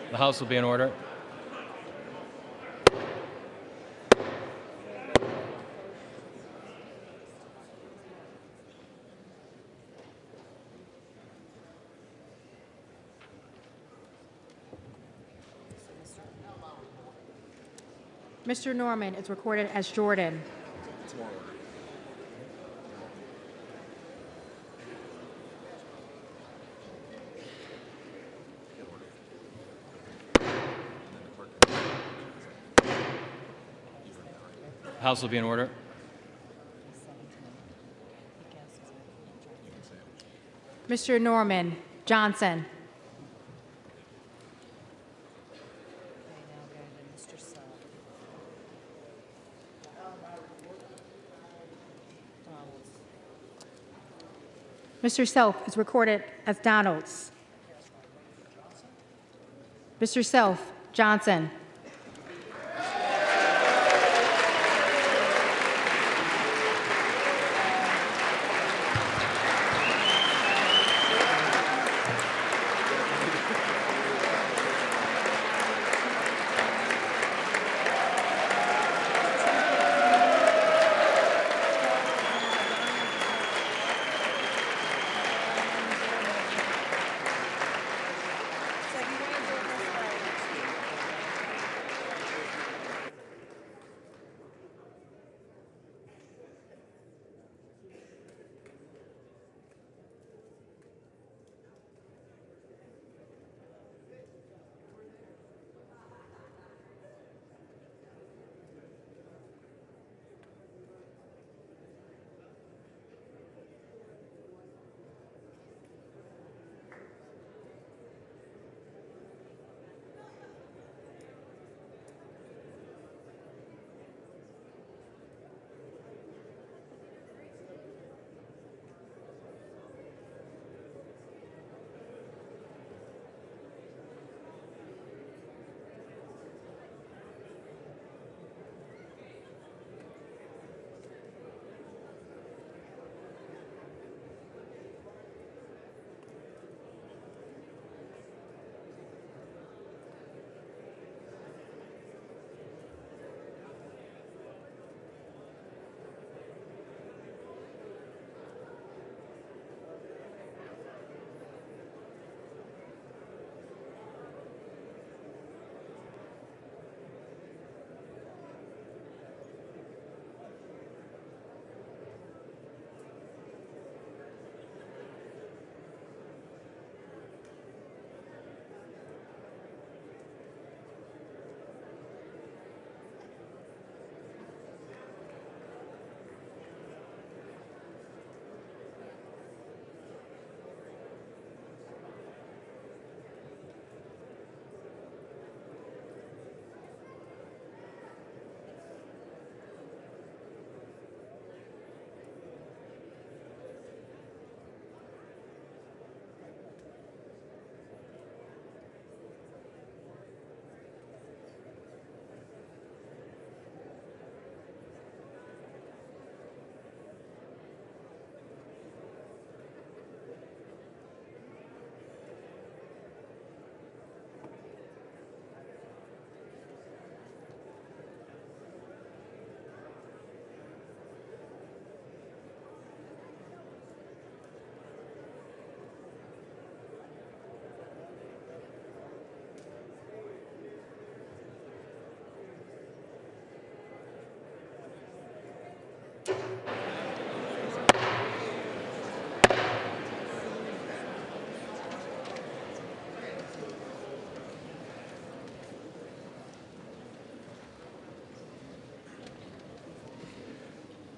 The House will be in order. Mr. Norman is recorded as Jordan. The House will be in order. Mr. Norman Johnson. Okay, now go to Mr. Sub. Donalds. Mr. Self is recorded as Donalds. Mr. Self Johnson.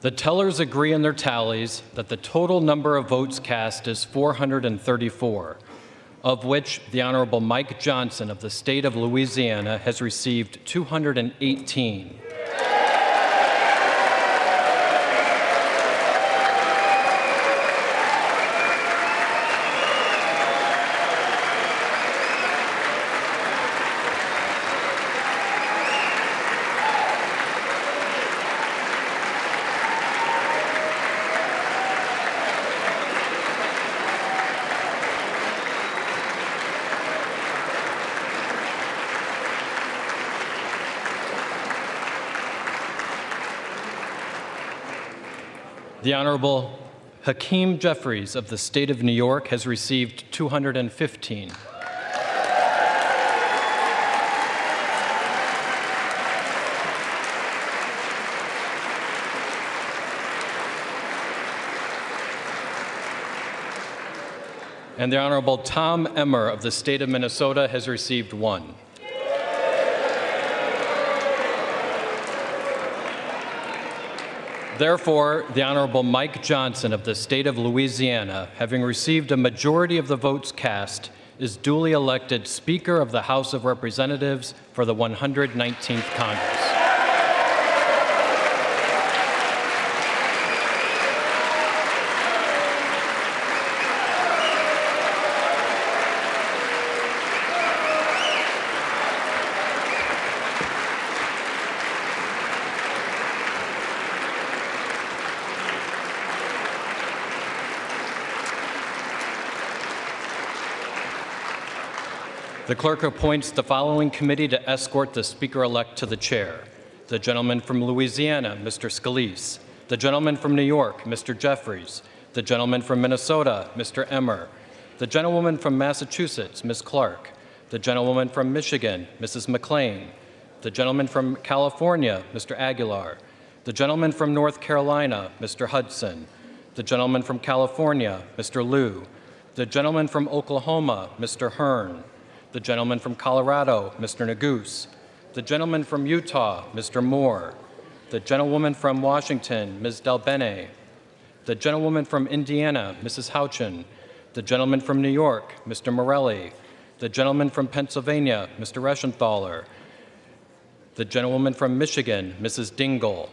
The tellers agree in their tallies that the total number of votes cast is 434, of which the Honorable Mike Johnson of the state of Louisiana has received 218. The Honorable Hakeem Jeffries of the State of New York has received 215. And the Honorable Tom Emmer of the State of Minnesota has received 1. Therefore, the Honorable Mike Johnson of the State of Louisiana, having received a majority of the votes cast, is duly elected Speaker of the House of Representatives for the 119th Congress. The clerk appoints the following committee to escort the Speaker-elect to the chair. The gentleman from Louisiana, Mr. Scalise. The gentleman from New York, Mr. Jeffries. The gentleman from Minnesota, Mr. Emmer. The gentlewoman from Massachusetts, Ms. Clark. The gentlewoman from Michigan, Mrs. McLean. The gentleman from California, Mr. Aguilar. The gentleman from North Carolina, Mr. Hudson. The gentleman from California, Mr. Liu. The gentleman from Oklahoma, Mr. Hearn. The gentleman from Colorado, Mr. Neguse. The gentleman from Utah, Mr. Moore. The gentlewoman from Washington, Ms. Delbene. The gentlewoman from Indiana, Mrs. Houchin. The gentleman from New York, Mr. Morelli. The gentleman from Pennsylvania, Mr. Reschenthaler. The gentlewoman from Michigan, Mrs. Dingell.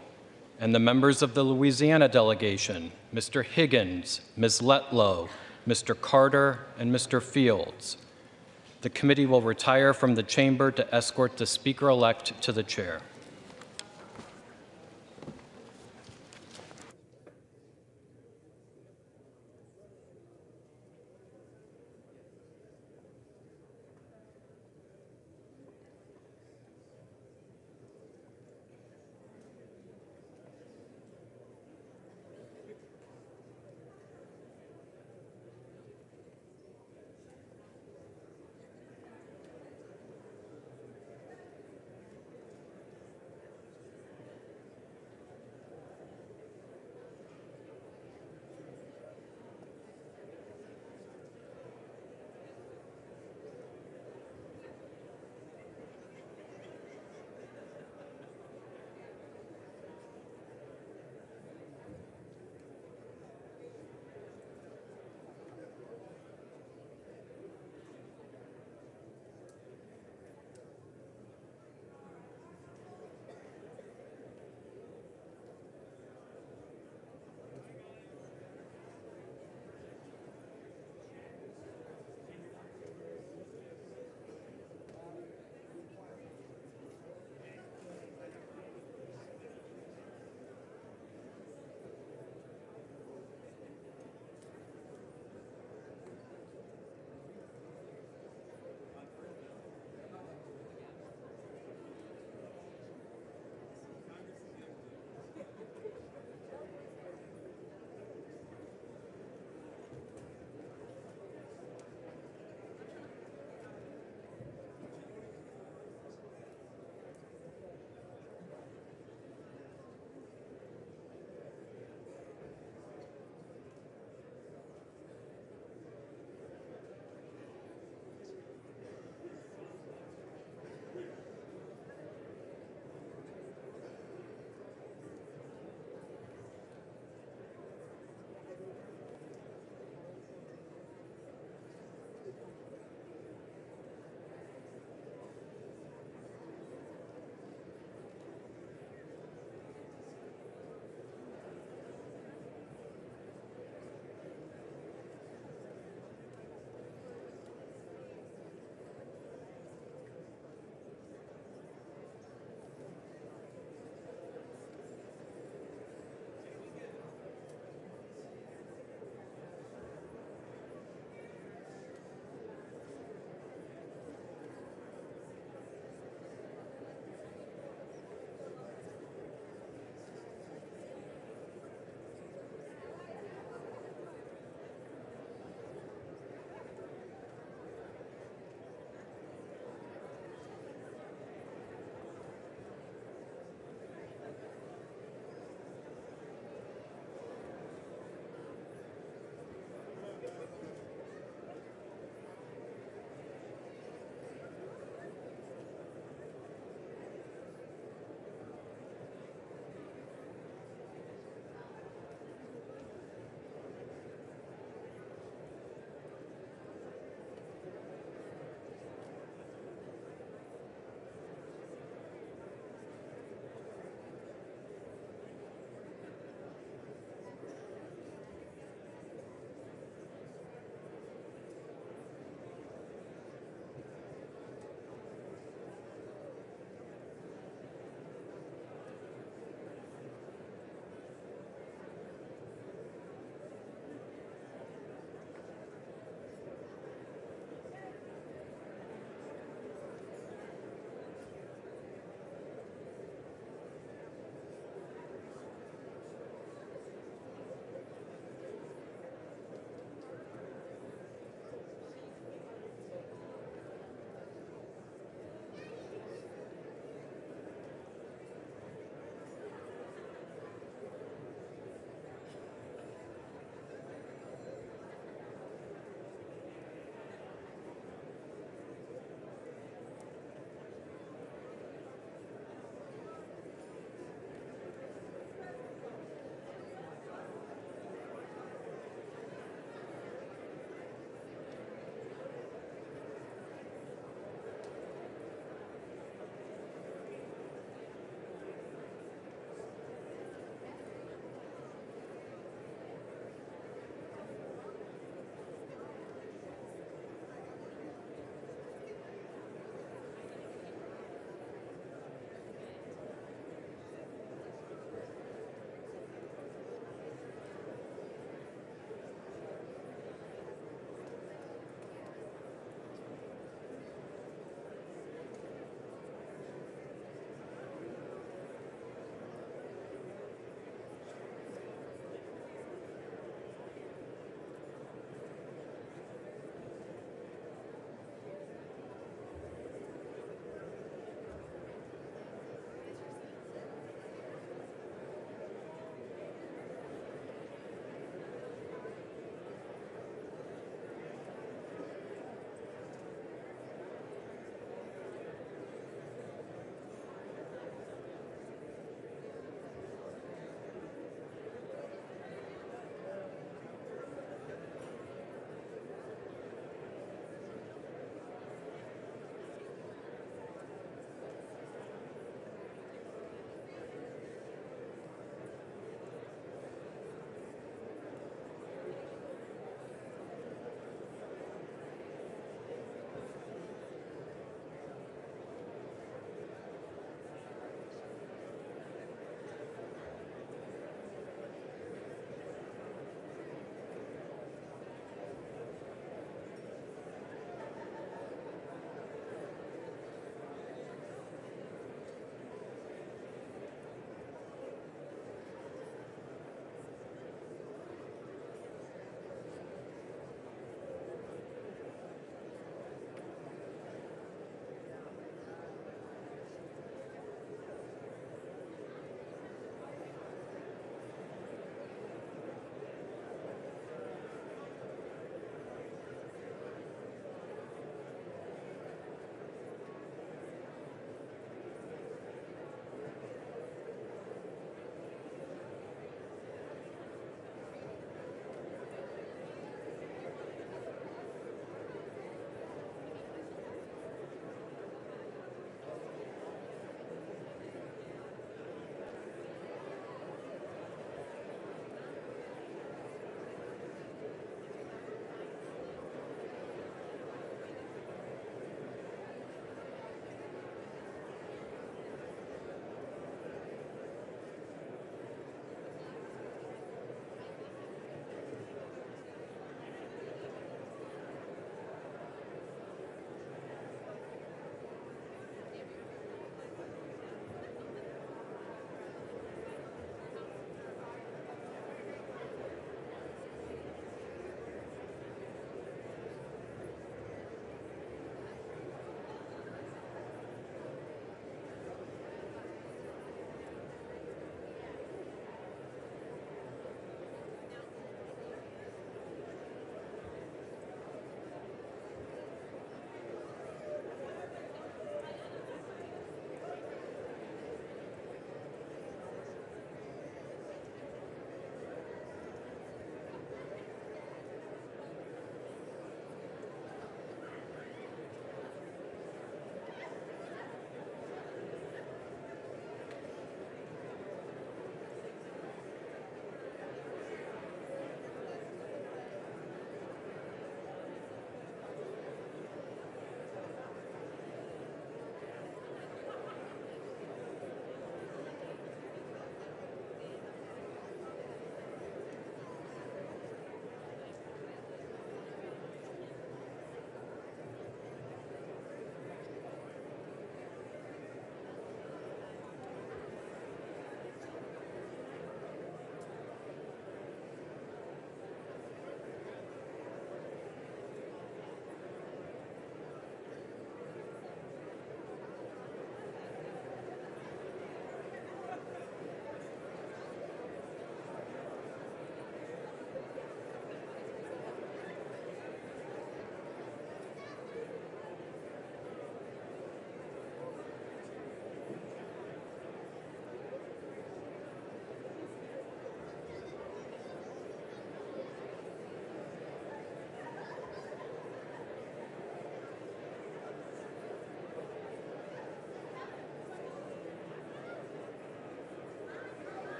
And the members of the Louisiana delegation, Mr. Higgins, Ms. Letlow, Mr. Carter, and Mr. Fields. The committee will retire from the chamber to escort the Speaker-elect to the chair.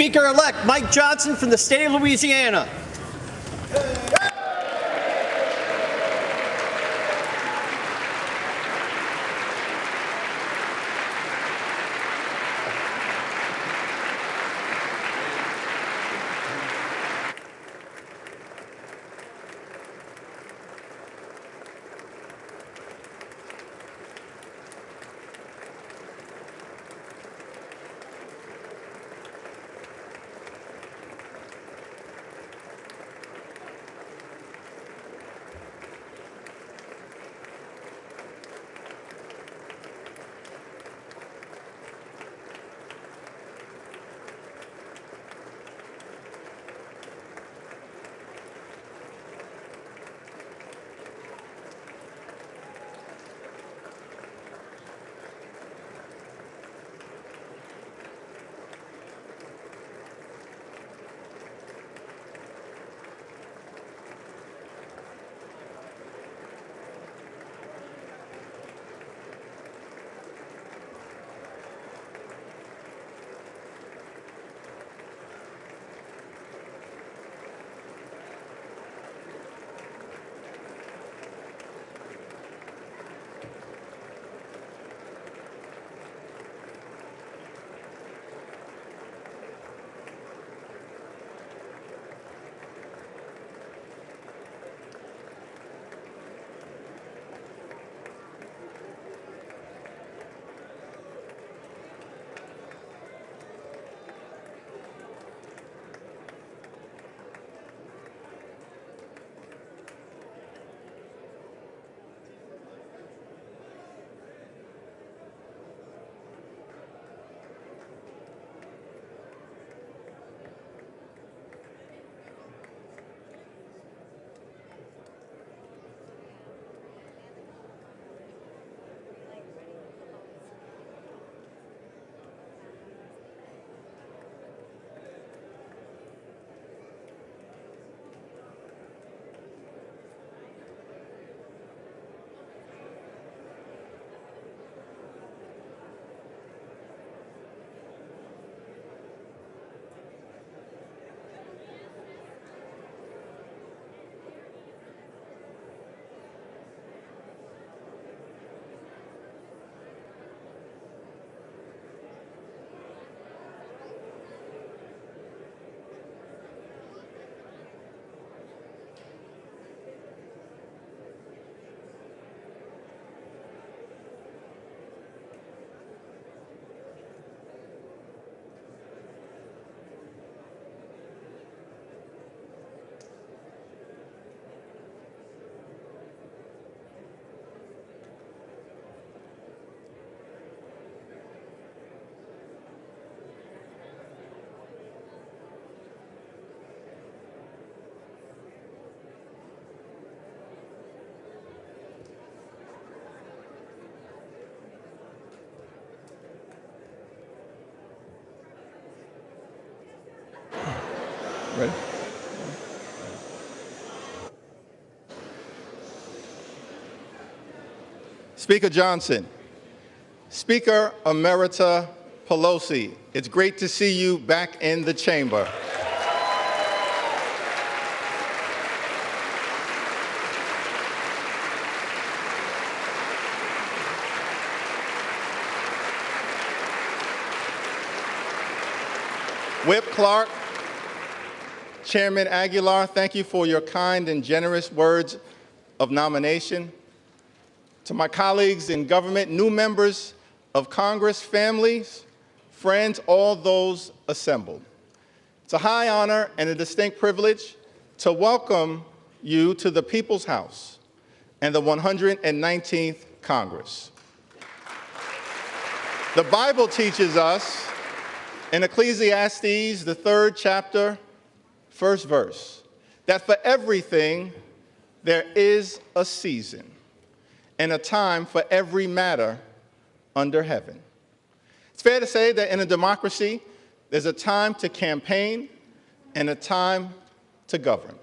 Speaker-elect Mike Johnson from the state of Louisiana. Ready? Speaker Johnson, Speaker Emerita Pelosi, it's great to see you back in the chamber. Whip Clark, Chairman Aguilar, thank you for your kind and generous words of nomination. To my colleagues in government, new members of Congress, families, friends, all those assembled. It's a high honor and a distinct privilege to welcome you to the People's House and the 119th Congress. The Bible teaches us in Ecclesiastes, the 3rd chapter, 1st verse, that for everything there is a season and a time for every matter under heaven. It's fair to say that in a democracy, there's a time to campaign and a time to govern.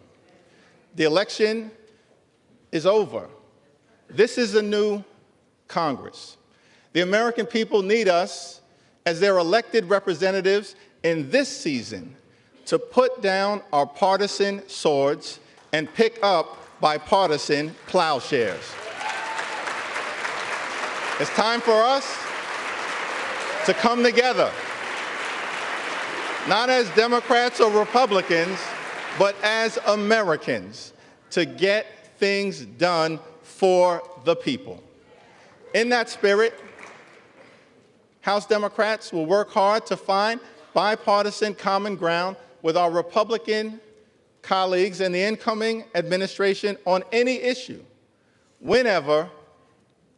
The election is over. This is a new Congress. The American people need us as their elected representatives in this season to put down our partisan swords and pick up bipartisan plowshares. It's time for us to come together, not as Democrats or Republicans, but as Americans, to get things done for the people. In that spirit, House Democrats will work hard to find bipartisan common ground with our Republican colleagues and the incoming administration on any issue, whenever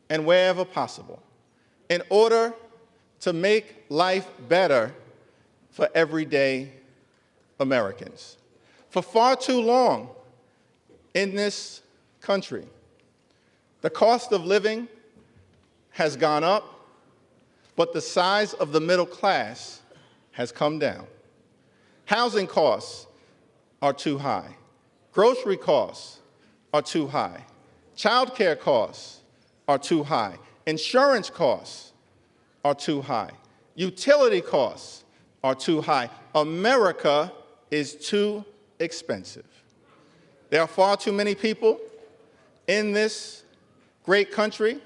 and wherever possible, in order to make life better for everyday Americans. For far too long in this country, the cost of living has gone up, but the size of the middle class has come down. Housing costs are too high. Grocery costs are too high. Child care costs are too high. Insurance costs are too high. Utility costs are too high. America is too expensive. There are far too many people in this great country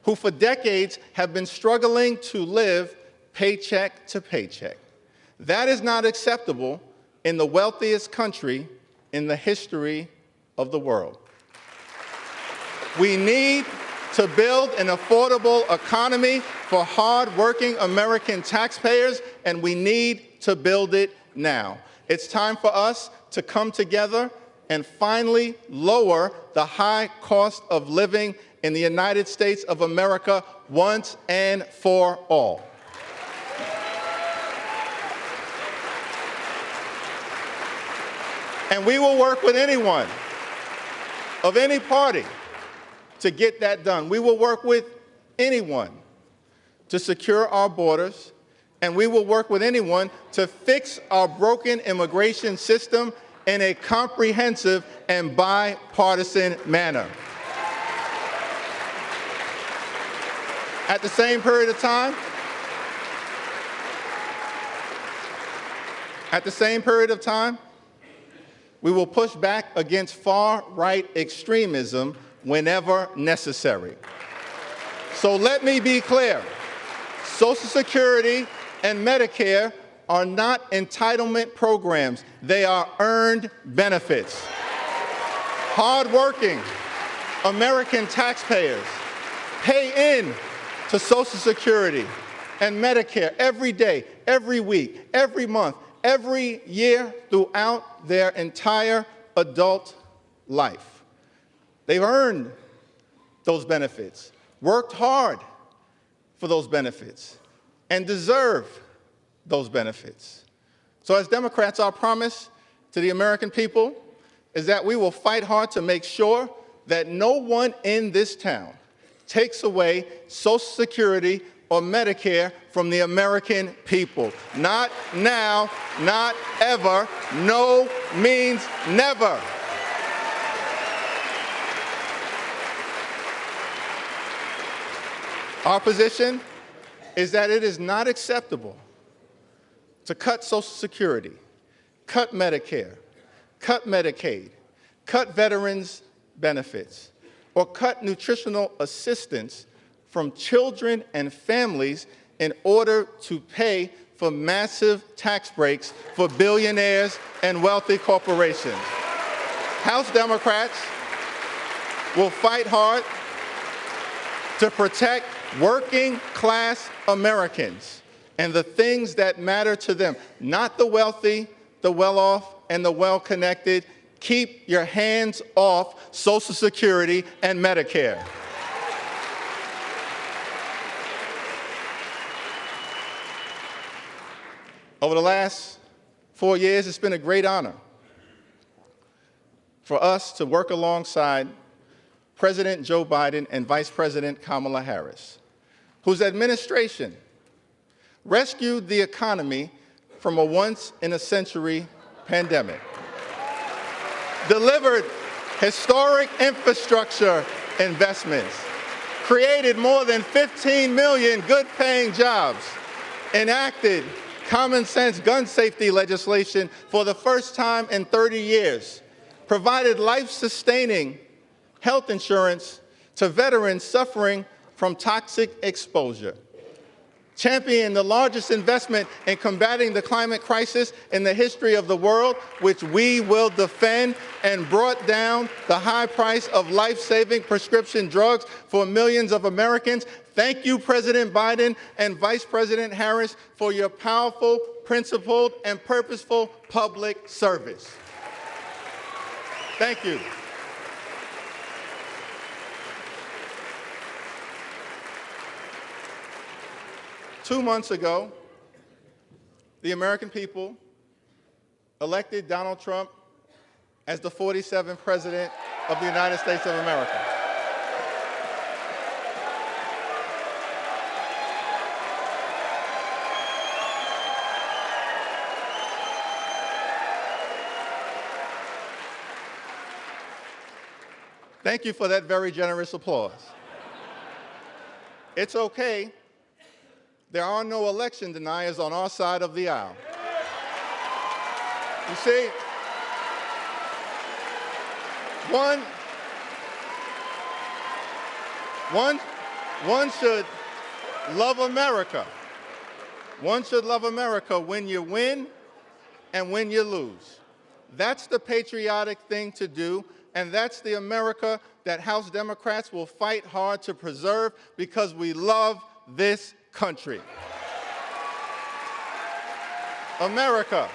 who for decades have been struggling to live paycheck to paycheck. That is not acceptable in the wealthiest country in the history of the world. We need to build an affordable economy for hard-working American taxpayers, and we need to build it now. It's time for us to come together and finally lower the high cost of living in the United States of America once and for all. And we will work with anyone of any party to get that done. We will work with anyone to secure our borders, and we will work with anyone to fix our broken immigration system in a comprehensive and bipartisan manner. At the same period of time, we will push back against far-right extremism whenever necessary. So let me be clear. Social Security and Medicare are not entitlement programs. They are earned benefits. Hard-working American taxpayers pay in to Social Security and Medicare every day, every week, every month, every year throughout their entire adult life. They've earned those benefits, worked hard for those benefits, and deserve those benefits. So as Democrats, our promise to the American people is that we will fight hard to make sure that no one in this town takes away Social Security or Medicare from the American people. Not now, not ever. No means never. Our position is that it is not acceptable to cut Social Security, cut Medicare, cut Medicaid, cut veterans' benefits, or cut nutritional assistance from children and families in order to pay for massive tax breaks for billionaires and wealthy corporations. House Democrats will fight hard to protect working-class Americans and the things that matter to them, not the wealthy, the well-off, and the well-connected. Keep your hands off Social Security and Medicare. Over the last 4 years, it's been a great honor for us to work alongside President Joe Biden and Vice President Kamala Harris, whose administration rescued the economy from a once-in-a-century pandemic, delivered historic infrastructure investments, created more than 15 million good-paying jobs, enacted common sense gun safety legislation for the first time in 30 years, provided life-sustaining health insurance to veterans suffering from toxic exposure, championed the largest investment in combating the climate crisis in the history of the world, which we will defend, and brought down the high price of life-saving prescription drugs for millions of Americans. Thank you, President Biden and Vice President Harris, for your powerful, principled, and purposeful public service. Thank you. Two months ago, the American people elected Donald Trump as the 47th President of the United States of America. Thank you for that very generous applause. It's okay. There are no election deniers on our side of the aisle. You see, one should love America. One should love America when you win and when you lose. That's the patriotic thing to do, and that's the America that House Democrats will fight hard to preserve because we love this country. America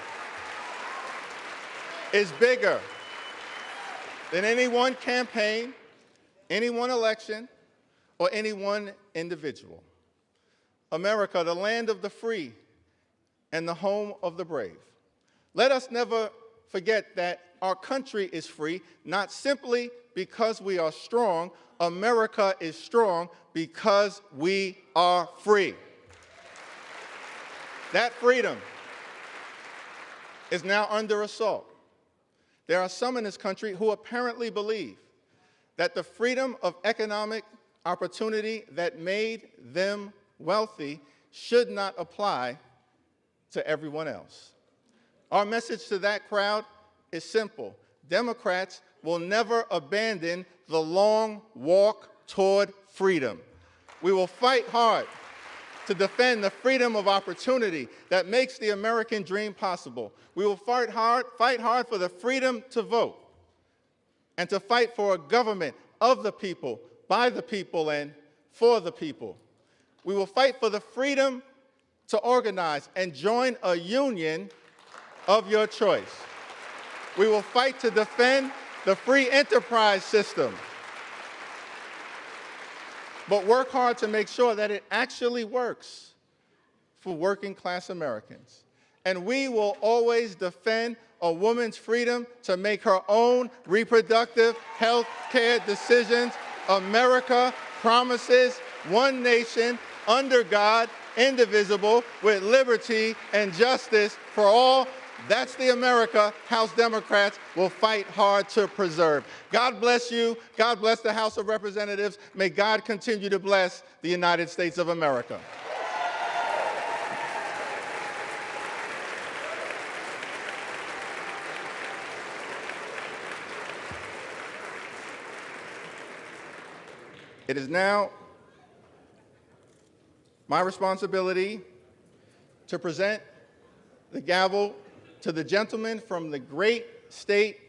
is bigger than any one campaign, any one election, or any one individual. America, the land of the free and the home of the brave. Let us never forget that our country is free, not simply because we are strong. America is strong because we are free. That freedom is now under assault. There are some in this country who apparently believe that the freedom of economic opportunity that made them wealthy should not apply to everyone else. Our message to that crowd is simple. Democrats will never abandon the long walk toward freedom. We will fight hard to defend the freedom of opportunity that makes the American dream possible. We will fight hard for the freedom to vote and to fight for a government of the people, by the people, and for the people. We will fight for the freedom to organize and join a union of your choice. We will fight to defend the free enterprise system, but work hard to make sure that it actually works for working class Americans. And we will always defend a woman's freedom to make her own reproductive health care decisions. America promises one nation under God, indivisible, with liberty and justice for all. That's the America House Democrats will fight hard to preserve. God bless you. God bless the House of Representatives. May God continue to bless the United States of America. It is now my responsibility to present the gavel to the gentleman from the great state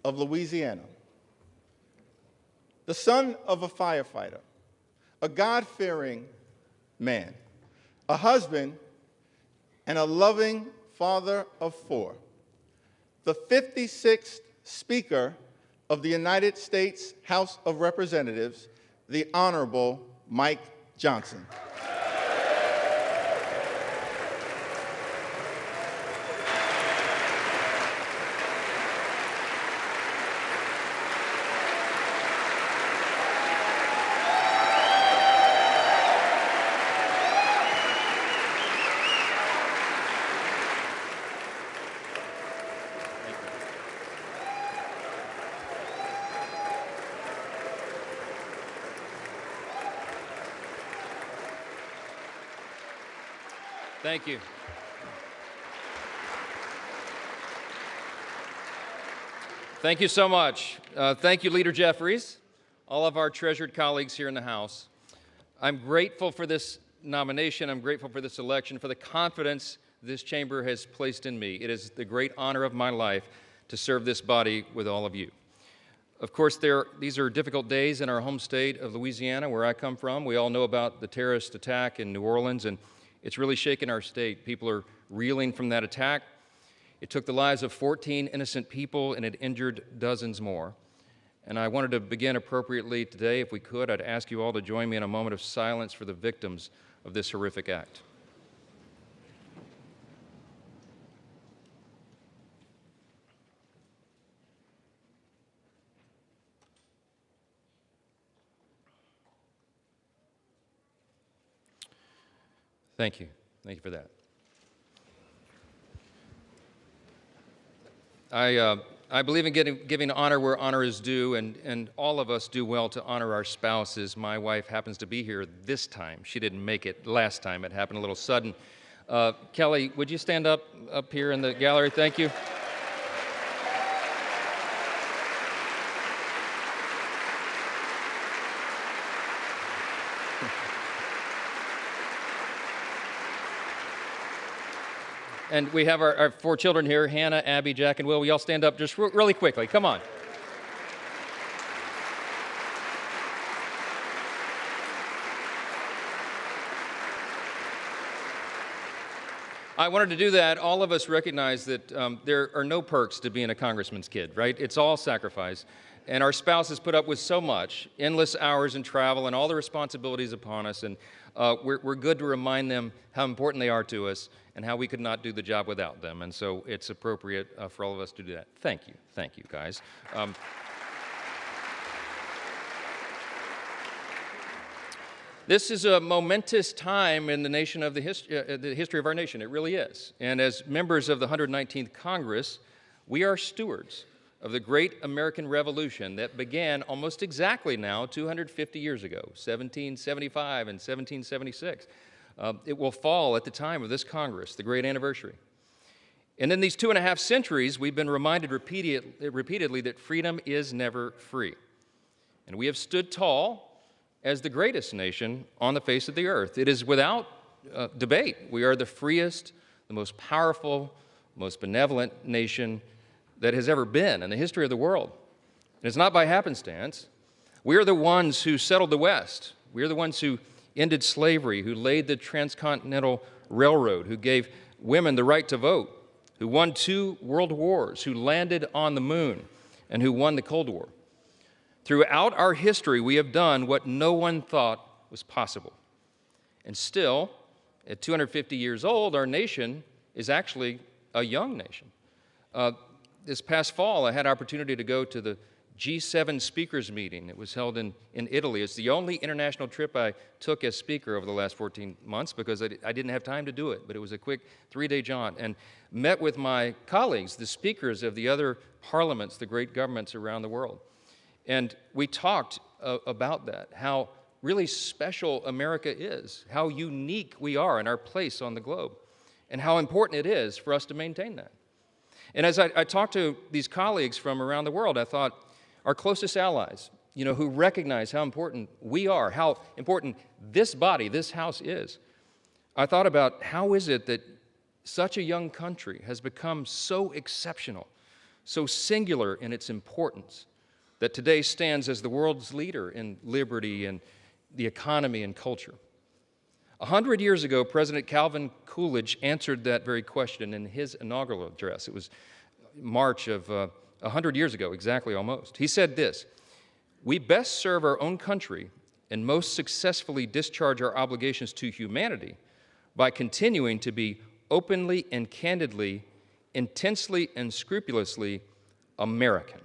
of Louisiana, the son of a firefighter, a God-fearing man, a husband, and a loving father of four, the 56th Speaker of the United States House of Representatives, the Honorable Mike Johnson. Thank you. Thank you so much. Thank you, Leader Jeffries, all of our treasured colleagues here in the House. I'm grateful for this nomination. I'm grateful for this election, for the confidence this chamber has placed in me. It is the great honor of my life to serve this body with all of you. Of course, these are difficult days in our home state of Louisiana, where I come from. We all know about the terrorist attack in New Orleans, and it's really shaken our state. People are reeling from that attack. It took the lives of 14 innocent people, and it injured dozens more. And I wanted to begin appropriately today. If we could, I'd ask you all to join me in a moment of silence for the victims of this horrific act. Thank you. Thank you for that. I believe in giving honor where honor is due, and all of us do well to honor our spouses. My wife happens to be here this time. She didn't make it last time. It happened a little sudden. Kelly, would you stand up here in the gallery? Thank you. And we have our 4 children here, Hannah, Abby, Jack, and Will. We all stand up just really quickly. Come on. I wanted to do that. All of us recognize that there are no perks to being a congressman's kid, right? It's all sacrifice. And our spouses put up with so much, endless hours in travel and all the responsibilities upon us. And we're good to remind them how important they are to us and how we could not do the job without them. And so it's appropriate for all of us to do that. Thank you, guys. This is a momentous time in the nation of the history of our nation. It really is. And as members of the 119th Congress, we are stewards of the great American Revolution that began almost exactly now 250 years ago, 1775 and 1776. It will fall at the time of this Congress, the great anniversary. And in these 2.5 centuries, we've been reminded repeatedly that freedom is never free. And we have stood tall as the greatest nation on the face of the earth. It is without debate. We are the freest, the most powerful, most benevolent nation that has ever been in the history of the world. And it's not by happenstance. We are the ones who settled the West. We are the ones who ended slavery, who laid the transcontinental railroad, who gave women the right to vote, who won 2 world wars, who landed on the moon, and who won the Cold War. Throughout our history, we have done what no one thought was possible. And still, at 250 years old, our nation is actually a young nation. This past fall, I had opportunity to go to the G7 speakers meeting. It was held in Italy. It's the only international trip I took as speaker over the last 14 months because I didn't have time to do it, but it was a quick 3-day jaunt, and met with my colleagues, the speakers of the other parliaments, the great governments around the world. And we talked about that, how really special America is, how unique we are in our place on the globe, and how important it is for us to maintain that. And as I talked to these colleagues from around the world, I thought, our closest allies, who recognize how important we are, how important this body, this House is, I thought about how is it that such a young country has become so exceptional, so singular in its importance, that today stands as the world's leader in liberty and the economy and culture. 100 years ago, President Calvin Coolidge answered that very question in his inaugural address. It was March of 100 years ago, exactly almost. He said this: "We best serve our own country and most successfully discharge our obligations to humanity by continuing to be openly and candidly, intensely and scrupulously American."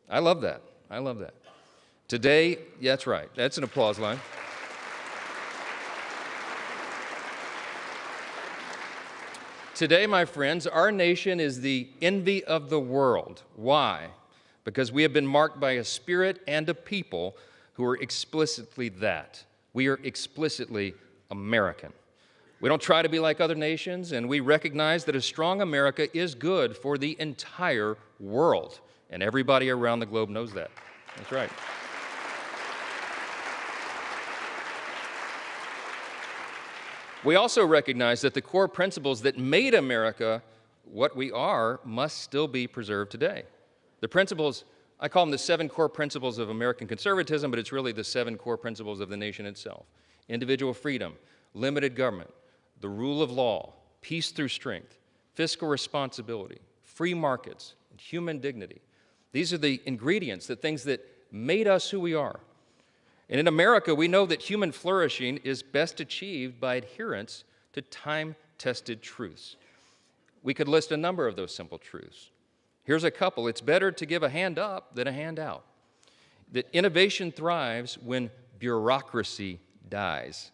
I love that. I love that. Today, yeah, that's right. That's an applause line. Today, my friends, our nation is the envy of the world. Why? Because we have been marked by a spirit and a people who are explicitly that. We are explicitly American. We don't try to be like other nations, and we recognize that a strong America is good for the entire world. And everybody around the globe knows that. That's right. We also recognize that the core principles that made America what we are must still be preserved today. The principles, I call them the 7 core principles of American conservatism, but it's really the 7 core principles of the nation itself. Individual freedom, limited government, the rule of law, peace through strength, fiscal responsibility, free markets, and human dignity. These are the ingredients, the things that made us who we are. And in America, we know that human flourishing is best achieved by adherence to time-tested truths. We could list a number of those simple truths. Here's a couple. It's better to give a hand up than a hand out. That innovation thrives when bureaucracy dies.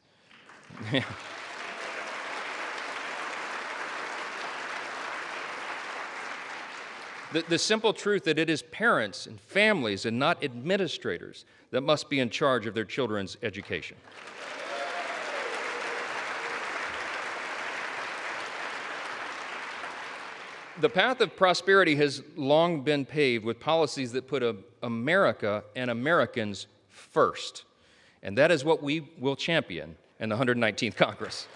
The simple truth that it is parents and families and not administrators that must be in charge of their children's education. The path of prosperity has long been paved with policies that put America and Americans first. And that is what we will champion in the 119th Congress.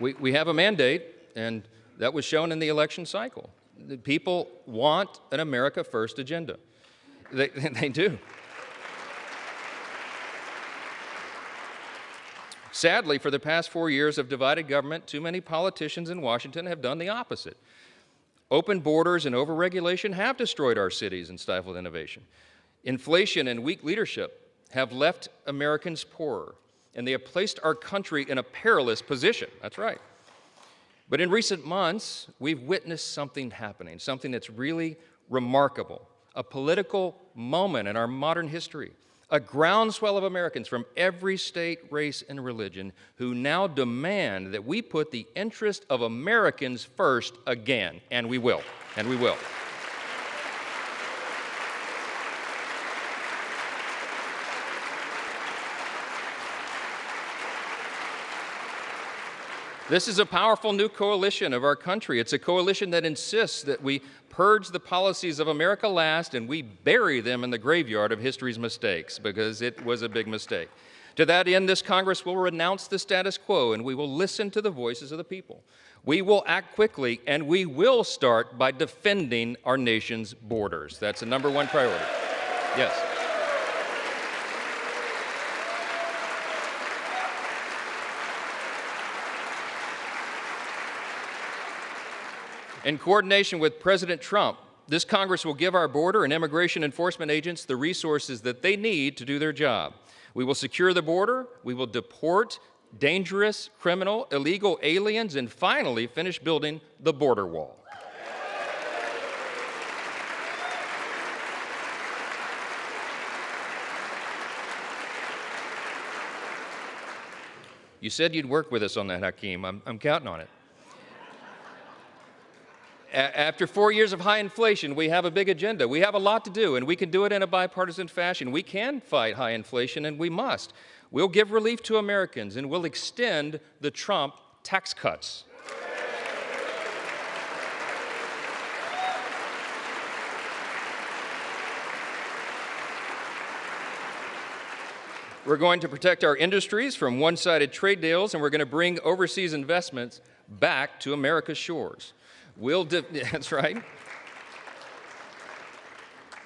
We have a mandate, and that was shown in the election cycle. The people want an America First agenda. They do. Sadly, for the past 4 years of divided government, too many politicians in Washington have done the opposite. Open borders and overregulation have destroyed our cities and stifled innovation. Inflation and weak leadership have left Americans poorer, and they have placed our country in a perilous position. That's right. But in recent months, we've witnessed something happening, something that's really remarkable, a political moment in our modern history, a groundswell of Americans from every state, race, and religion who now demand that we put the interest of Americans first again, and we will, and we will. This is a powerful new coalition of our country. It's a coalition that insists that we purge the policies of America last and we bury them in the graveyard of history's mistakes, because it was a big mistake. To that end, this Congress will renounce the status quo and we will listen to the voices of the people. We will act quickly and we will start by defending our nation's borders. That's the #1 priority. Yes. In coordination with President Trump, this Congress will give our border and immigration enforcement agents the resources that they need to do their job. We will secure the border, we will deport dangerous, criminal, illegal aliens, and finally finish building the border wall. You said you'd work with us on that, Hakeem. I'm counting on it. After 4 years of high inflation, we have a big agenda. We have a lot to do, and we can do it in a bipartisan fashion. We can fight high inflation, and we must. We'll give relief to Americans, and we'll extend the Trump tax cuts. We're going to protect our industries from one-sided trade deals, and we're going to bring overseas investments back to America's shores. That's right.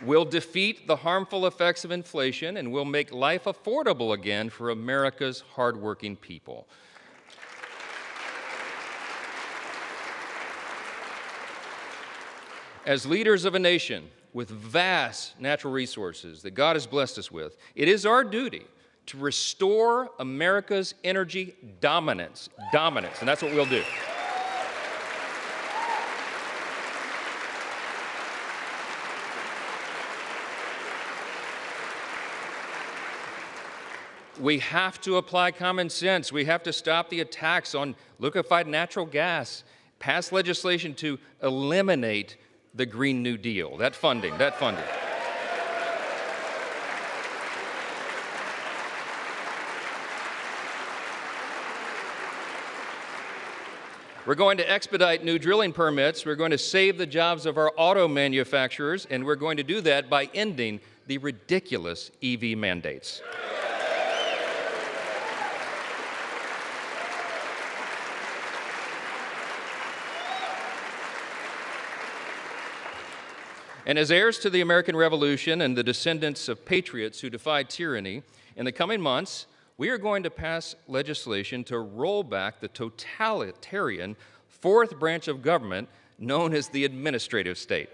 We'll defeat the harmful effects of inflation, and we'll make life affordable again for America's hardworking people. As leaders of a nation with vast natural resources that God has blessed us with, it is our duty to restore America's energy dominance, and that's what we'll do. We have to apply common sense. We have to stop the attacks on liquefied natural gas, pass legislation to eliminate the Green New Deal, that funding. We're going to expedite new drilling permits. We're going to save the jobs of our auto manufacturers, and we're going to do that by ending the ridiculous EV mandates. And as heirs to the American Revolution and the descendants of patriots who defied tyranny, in the coming months, we are going to pass legislation to roll back the totalitarian fourth branch of government known as the administrative state.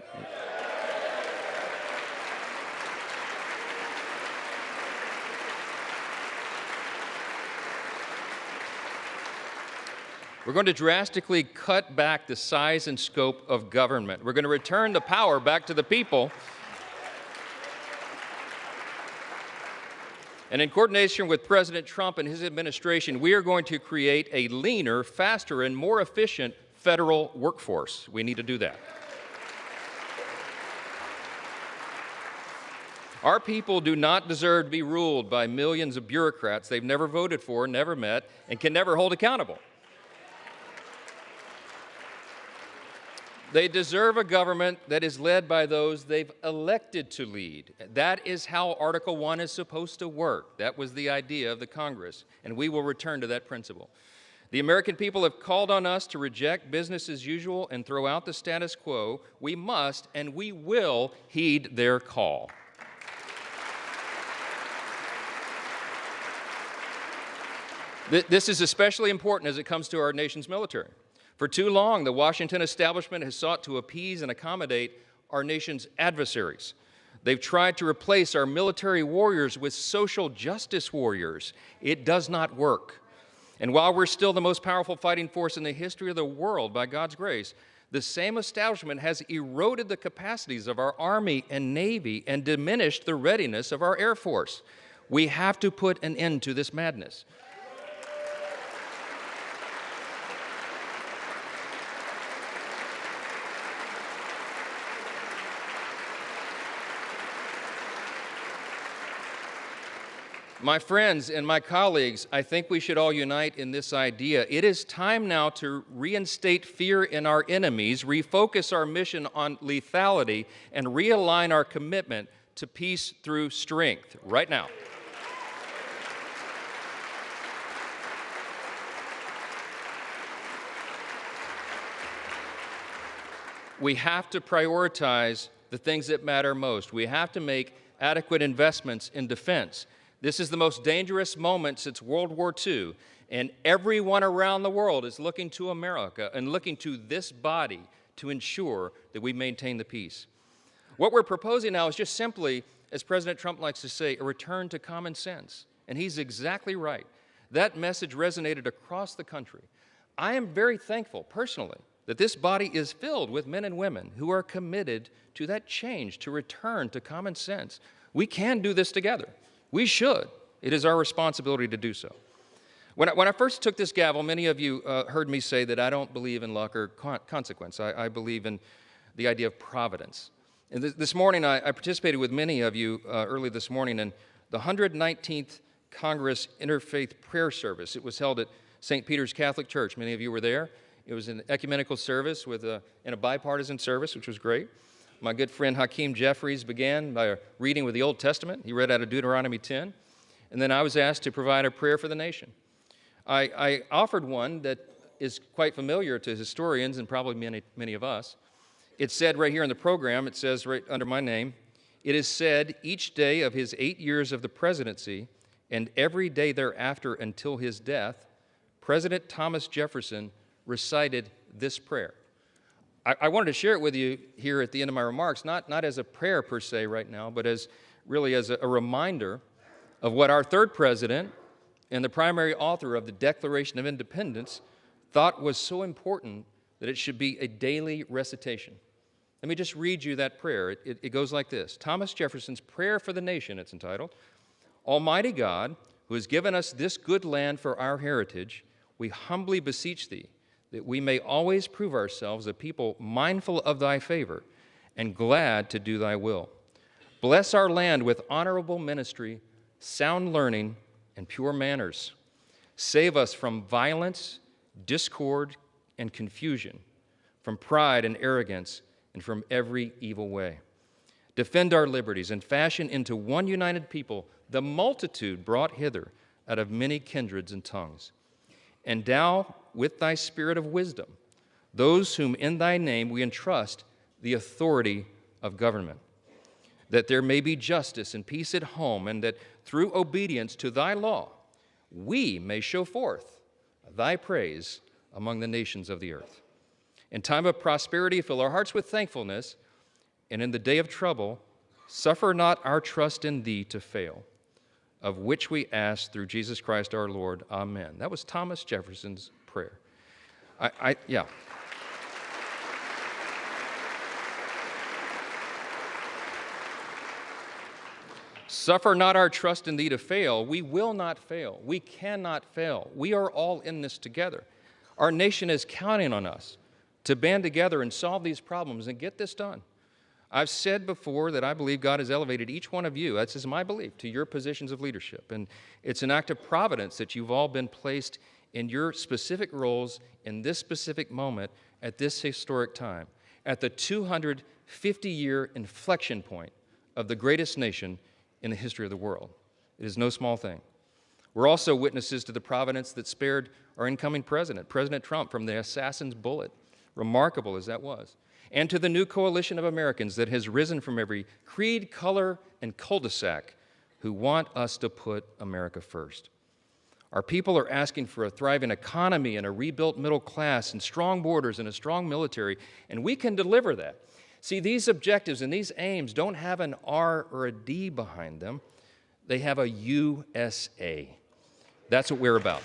We're going to drastically cut back the size and scope of government. We're going to return the power back to the people. And in coordination with President Trump and his administration, we are going to create a leaner, faster, and more efficient federal workforce. We need to do that. Our people do not deserve to be ruled by millions of bureaucrats they've never voted for, never met, and can never hold accountable. They deserve a government that is led by those they've elected to lead. That is how Article 1 is supposed to work. That was the idea of the Congress, and we will return to that principle. The American people have called on us to reject business as usual and throw out the status quo. We must and we will heed their call. This is especially important as it comes to our nation's military. For too long, the Washington establishment has sought to appease and accommodate our nation's adversaries. They've tried to replace our military warriors with social justice warriors. It does not work. And while we're still the most powerful fighting force in the history of the world, by God's grace, the same establishment has eroded the capacities of our Army and Navy and diminished the readiness of our Air Force. We have to put an end to this madness. My friends and my colleagues, I think we should all unite in this idea. It is time now to reinstate fear in our enemies, refocus our mission on lethality, and realign our commitment to peace through strength right now. We have to prioritize the things that matter most. We have to make adequate investments in defense. This is the most dangerous moment since World War II, and everyone around the world is looking to America and looking to this body to ensure that we maintain the peace. What we're proposing now is just simply, as President Trump likes to say, a return to common sense, and he's exactly right. That message resonated across the country. I am very thankful, personally, that this body is filled with men and women who are committed to that change, to return to common sense. We can do this together. We should. It is our responsibility to do so. When I first took this gavel, many of you heard me say that I don't believe in luck or consequence. I believe in the idea of providence. And this morning, I participated with many of you early this morning in the 119th Congress Interfaith Prayer Service. It was held at St. Peter's Catholic Church. Many of you were there. It was an ecumenical service and a bipartisan service, which was great. My good friend Hakeem Jeffries began by reading with the Old Testament. He read out of Deuteronomy 10. And then I was asked to provide a prayer for the nation. I offered one that is quite familiar to historians and probably many of us. It said right here in the program, it says right under my name, "It is said each day of his 8 years of the presidency and every day thereafter until his death, President Thomas Jefferson recited this prayer." I wanted to share it with you here at the end of my remarks, not as a prayer per se right now, but as a reminder of what our third president and the primary author of the Declaration of Independence thought was so important that it should be a daily recitation. Let me just read you that prayer. It goes like this. Thomas Jefferson's Prayer for the Nation, it's entitled. Almighty God, who has given us this good land for our heritage, we humbly beseech thee that we may always prove ourselves a people mindful of thy favor and glad to do thy will. Bless our land with honorable ministry, sound learning, and pure manners. Save us from violence, discord, and confusion, from pride and arrogance, and from every evil way. Defend our liberties and fashion into one united people the multitude brought hither out of many kindreds and tongues. Endow with thy spirit of wisdom those whom in thy name we entrust the authority of government, that there may be justice and peace at home, and that through obedience to thy law we may show forth thy praise among the nations of the earth. In time of prosperity, fill our hearts with thankfulness, and in the day of trouble, suffer not our trust in thee to fail, of which we ask through Jesus Christ our Lord. Amen. That was Thomas Jefferson's prayer. Yeah. Suffer not our trust in thee to fail. We will not fail. We cannot fail. We are all in this together. Our nation is counting on us to band together and solve these problems and get this done. I've said before that I believe God has elevated each one of you, that's just my belief, to your positions of leadership. And it's an act of providence that you've all been placed in your specific roles in this specific moment at this historic time, at the 250-year inflection point of the greatest nation in the history of the world. It is no small thing. We're also witnesses to the providence that spared our incoming president, President Trump, from the assassin's bullet, remarkable as that was, and to the new coalition of Americans that has risen from every creed, color, and cul-de-sac who want us to put America first. Our people are asking for a thriving economy and a rebuilt middle class and strong borders and a strong military, and we can deliver that. See, these objectives and these aims don't have an R or a D behind them. They have a USA. That's what we're about.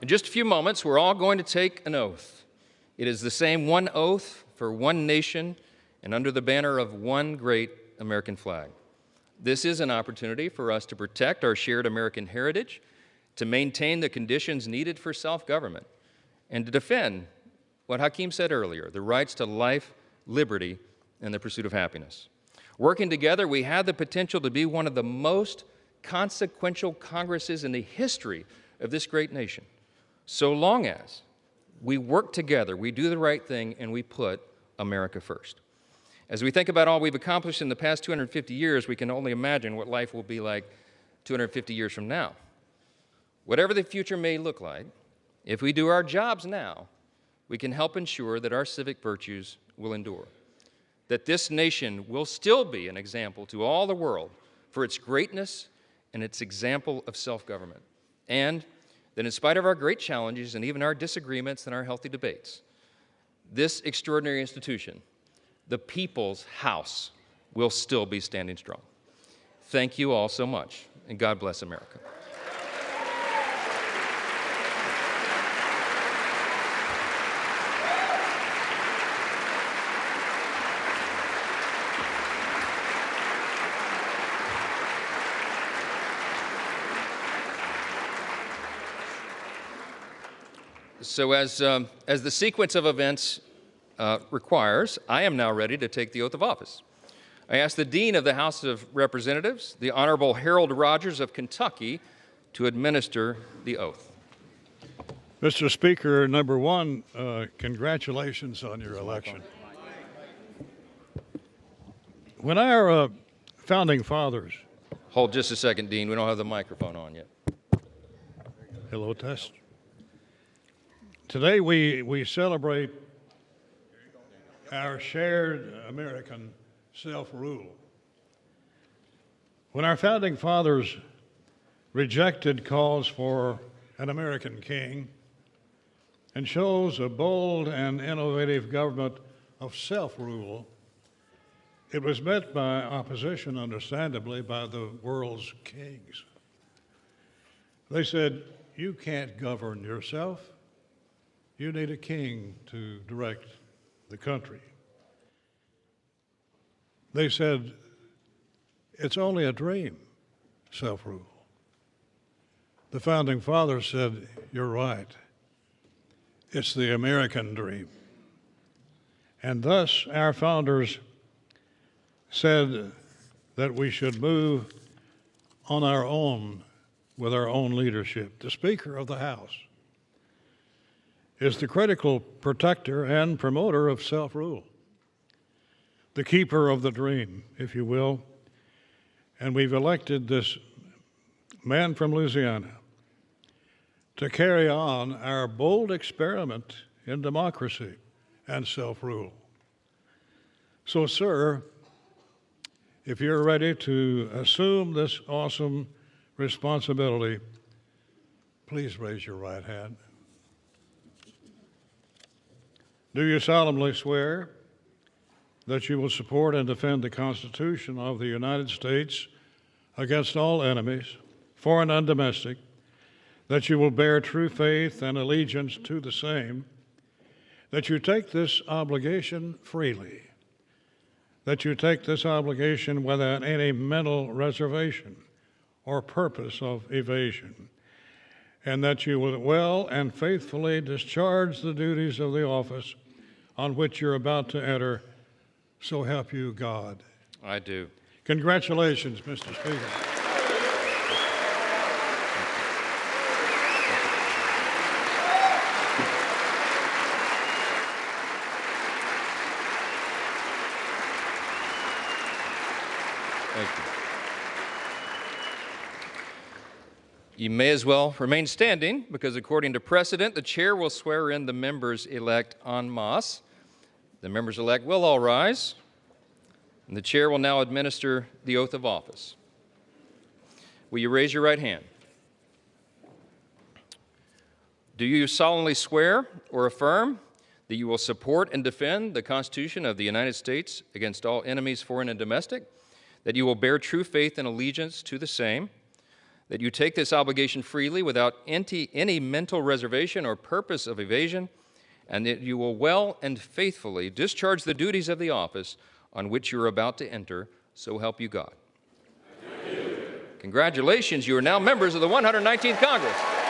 In just a few moments, we're all going to take an oath. It is the same one oath for one nation and under the banner of one great American flag. This is an opportunity for us to protect our shared American heritage, to maintain the conditions needed for self-government, and to defend what Hakeem said earlier, the rights to life, liberty, and the pursuit of happiness. Working together, we have the potential to be one of the most consequential Congresses in the history of this great nation, so long as we work together, we do the right thing, and we put America first. As we think about all we've accomplished in the past 250 years, we can only imagine what life will be like 250 years from now. Whatever the future may look like, if we do our jobs now, we can help ensure that our civic virtues will endure, that this nation will still be an example to all the world for its greatness and its example of self-government, and that in spite of our great challenges and even our disagreements and our healthy debates, this extraordinary institution, the People's House, will still be standing strong. Thank you all so much, and God bless America. So as the sequence of events requires, I am now ready to take the oath of office. I ask the Dean of the House of Representatives, the Honorable Harold Rogers of Kentucky, to administer the oath. Mr. Speaker, number one, congratulations on your election. When our founding fathers... Hold just a second, Dean. We don't have the microphone on yet. Hello, test. Today we celebrate our shared American self-rule. When our founding fathers rejected calls for an American king and chose a bold and innovative government of self-rule, it was met by opposition, understandably, by the world's kings. They said, "You can't govern yourself. You need a king to direct the country." They said, "It's only a dream, self-rule." The founding fathers said, "You're right. It's the American dream." And thus our founders said that we should move on our own with our own leadership. The Speaker of the House is the critical protector and promoter of self-rule, the keeper of the dream, if you will. And we've elected this man from Louisiana to carry on our bold experiment in democracy and self-rule. So, sir, if you're ready to assume this awesome responsibility, please raise your right hand. Do you solemnly swear that you will support and defend the Constitution of the United States against all enemies, foreign and domestic, that you will bear true faith and allegiance to the same, that you take this obligation freely, that you take this obligation without any mental reservation or purpose of evasion, and that you will well and faithfully discharge the duties of the office on which you're about to enter, so help you God. I do. Congratulations, Mr. Speaker. Thank you. You may as well remain standing because according to precedent, the chair will swear in the members-elect en masse. The members-elect will all rise, and the chair will now administer the oath of office. Will you raise your right hand? Do you solemnly swear or affirm that you will support and defend the Constitution of the United States against all enemies, foreign and domestic, that you will bear true faith and allegiance to the same, that you take this obligation freely without any mental reservation or purpose of evasion, and that you will well and faithfully discharge the duties of the office on which you're about to enter, so help you God. Congratulations, you are now members of the 119th Congress.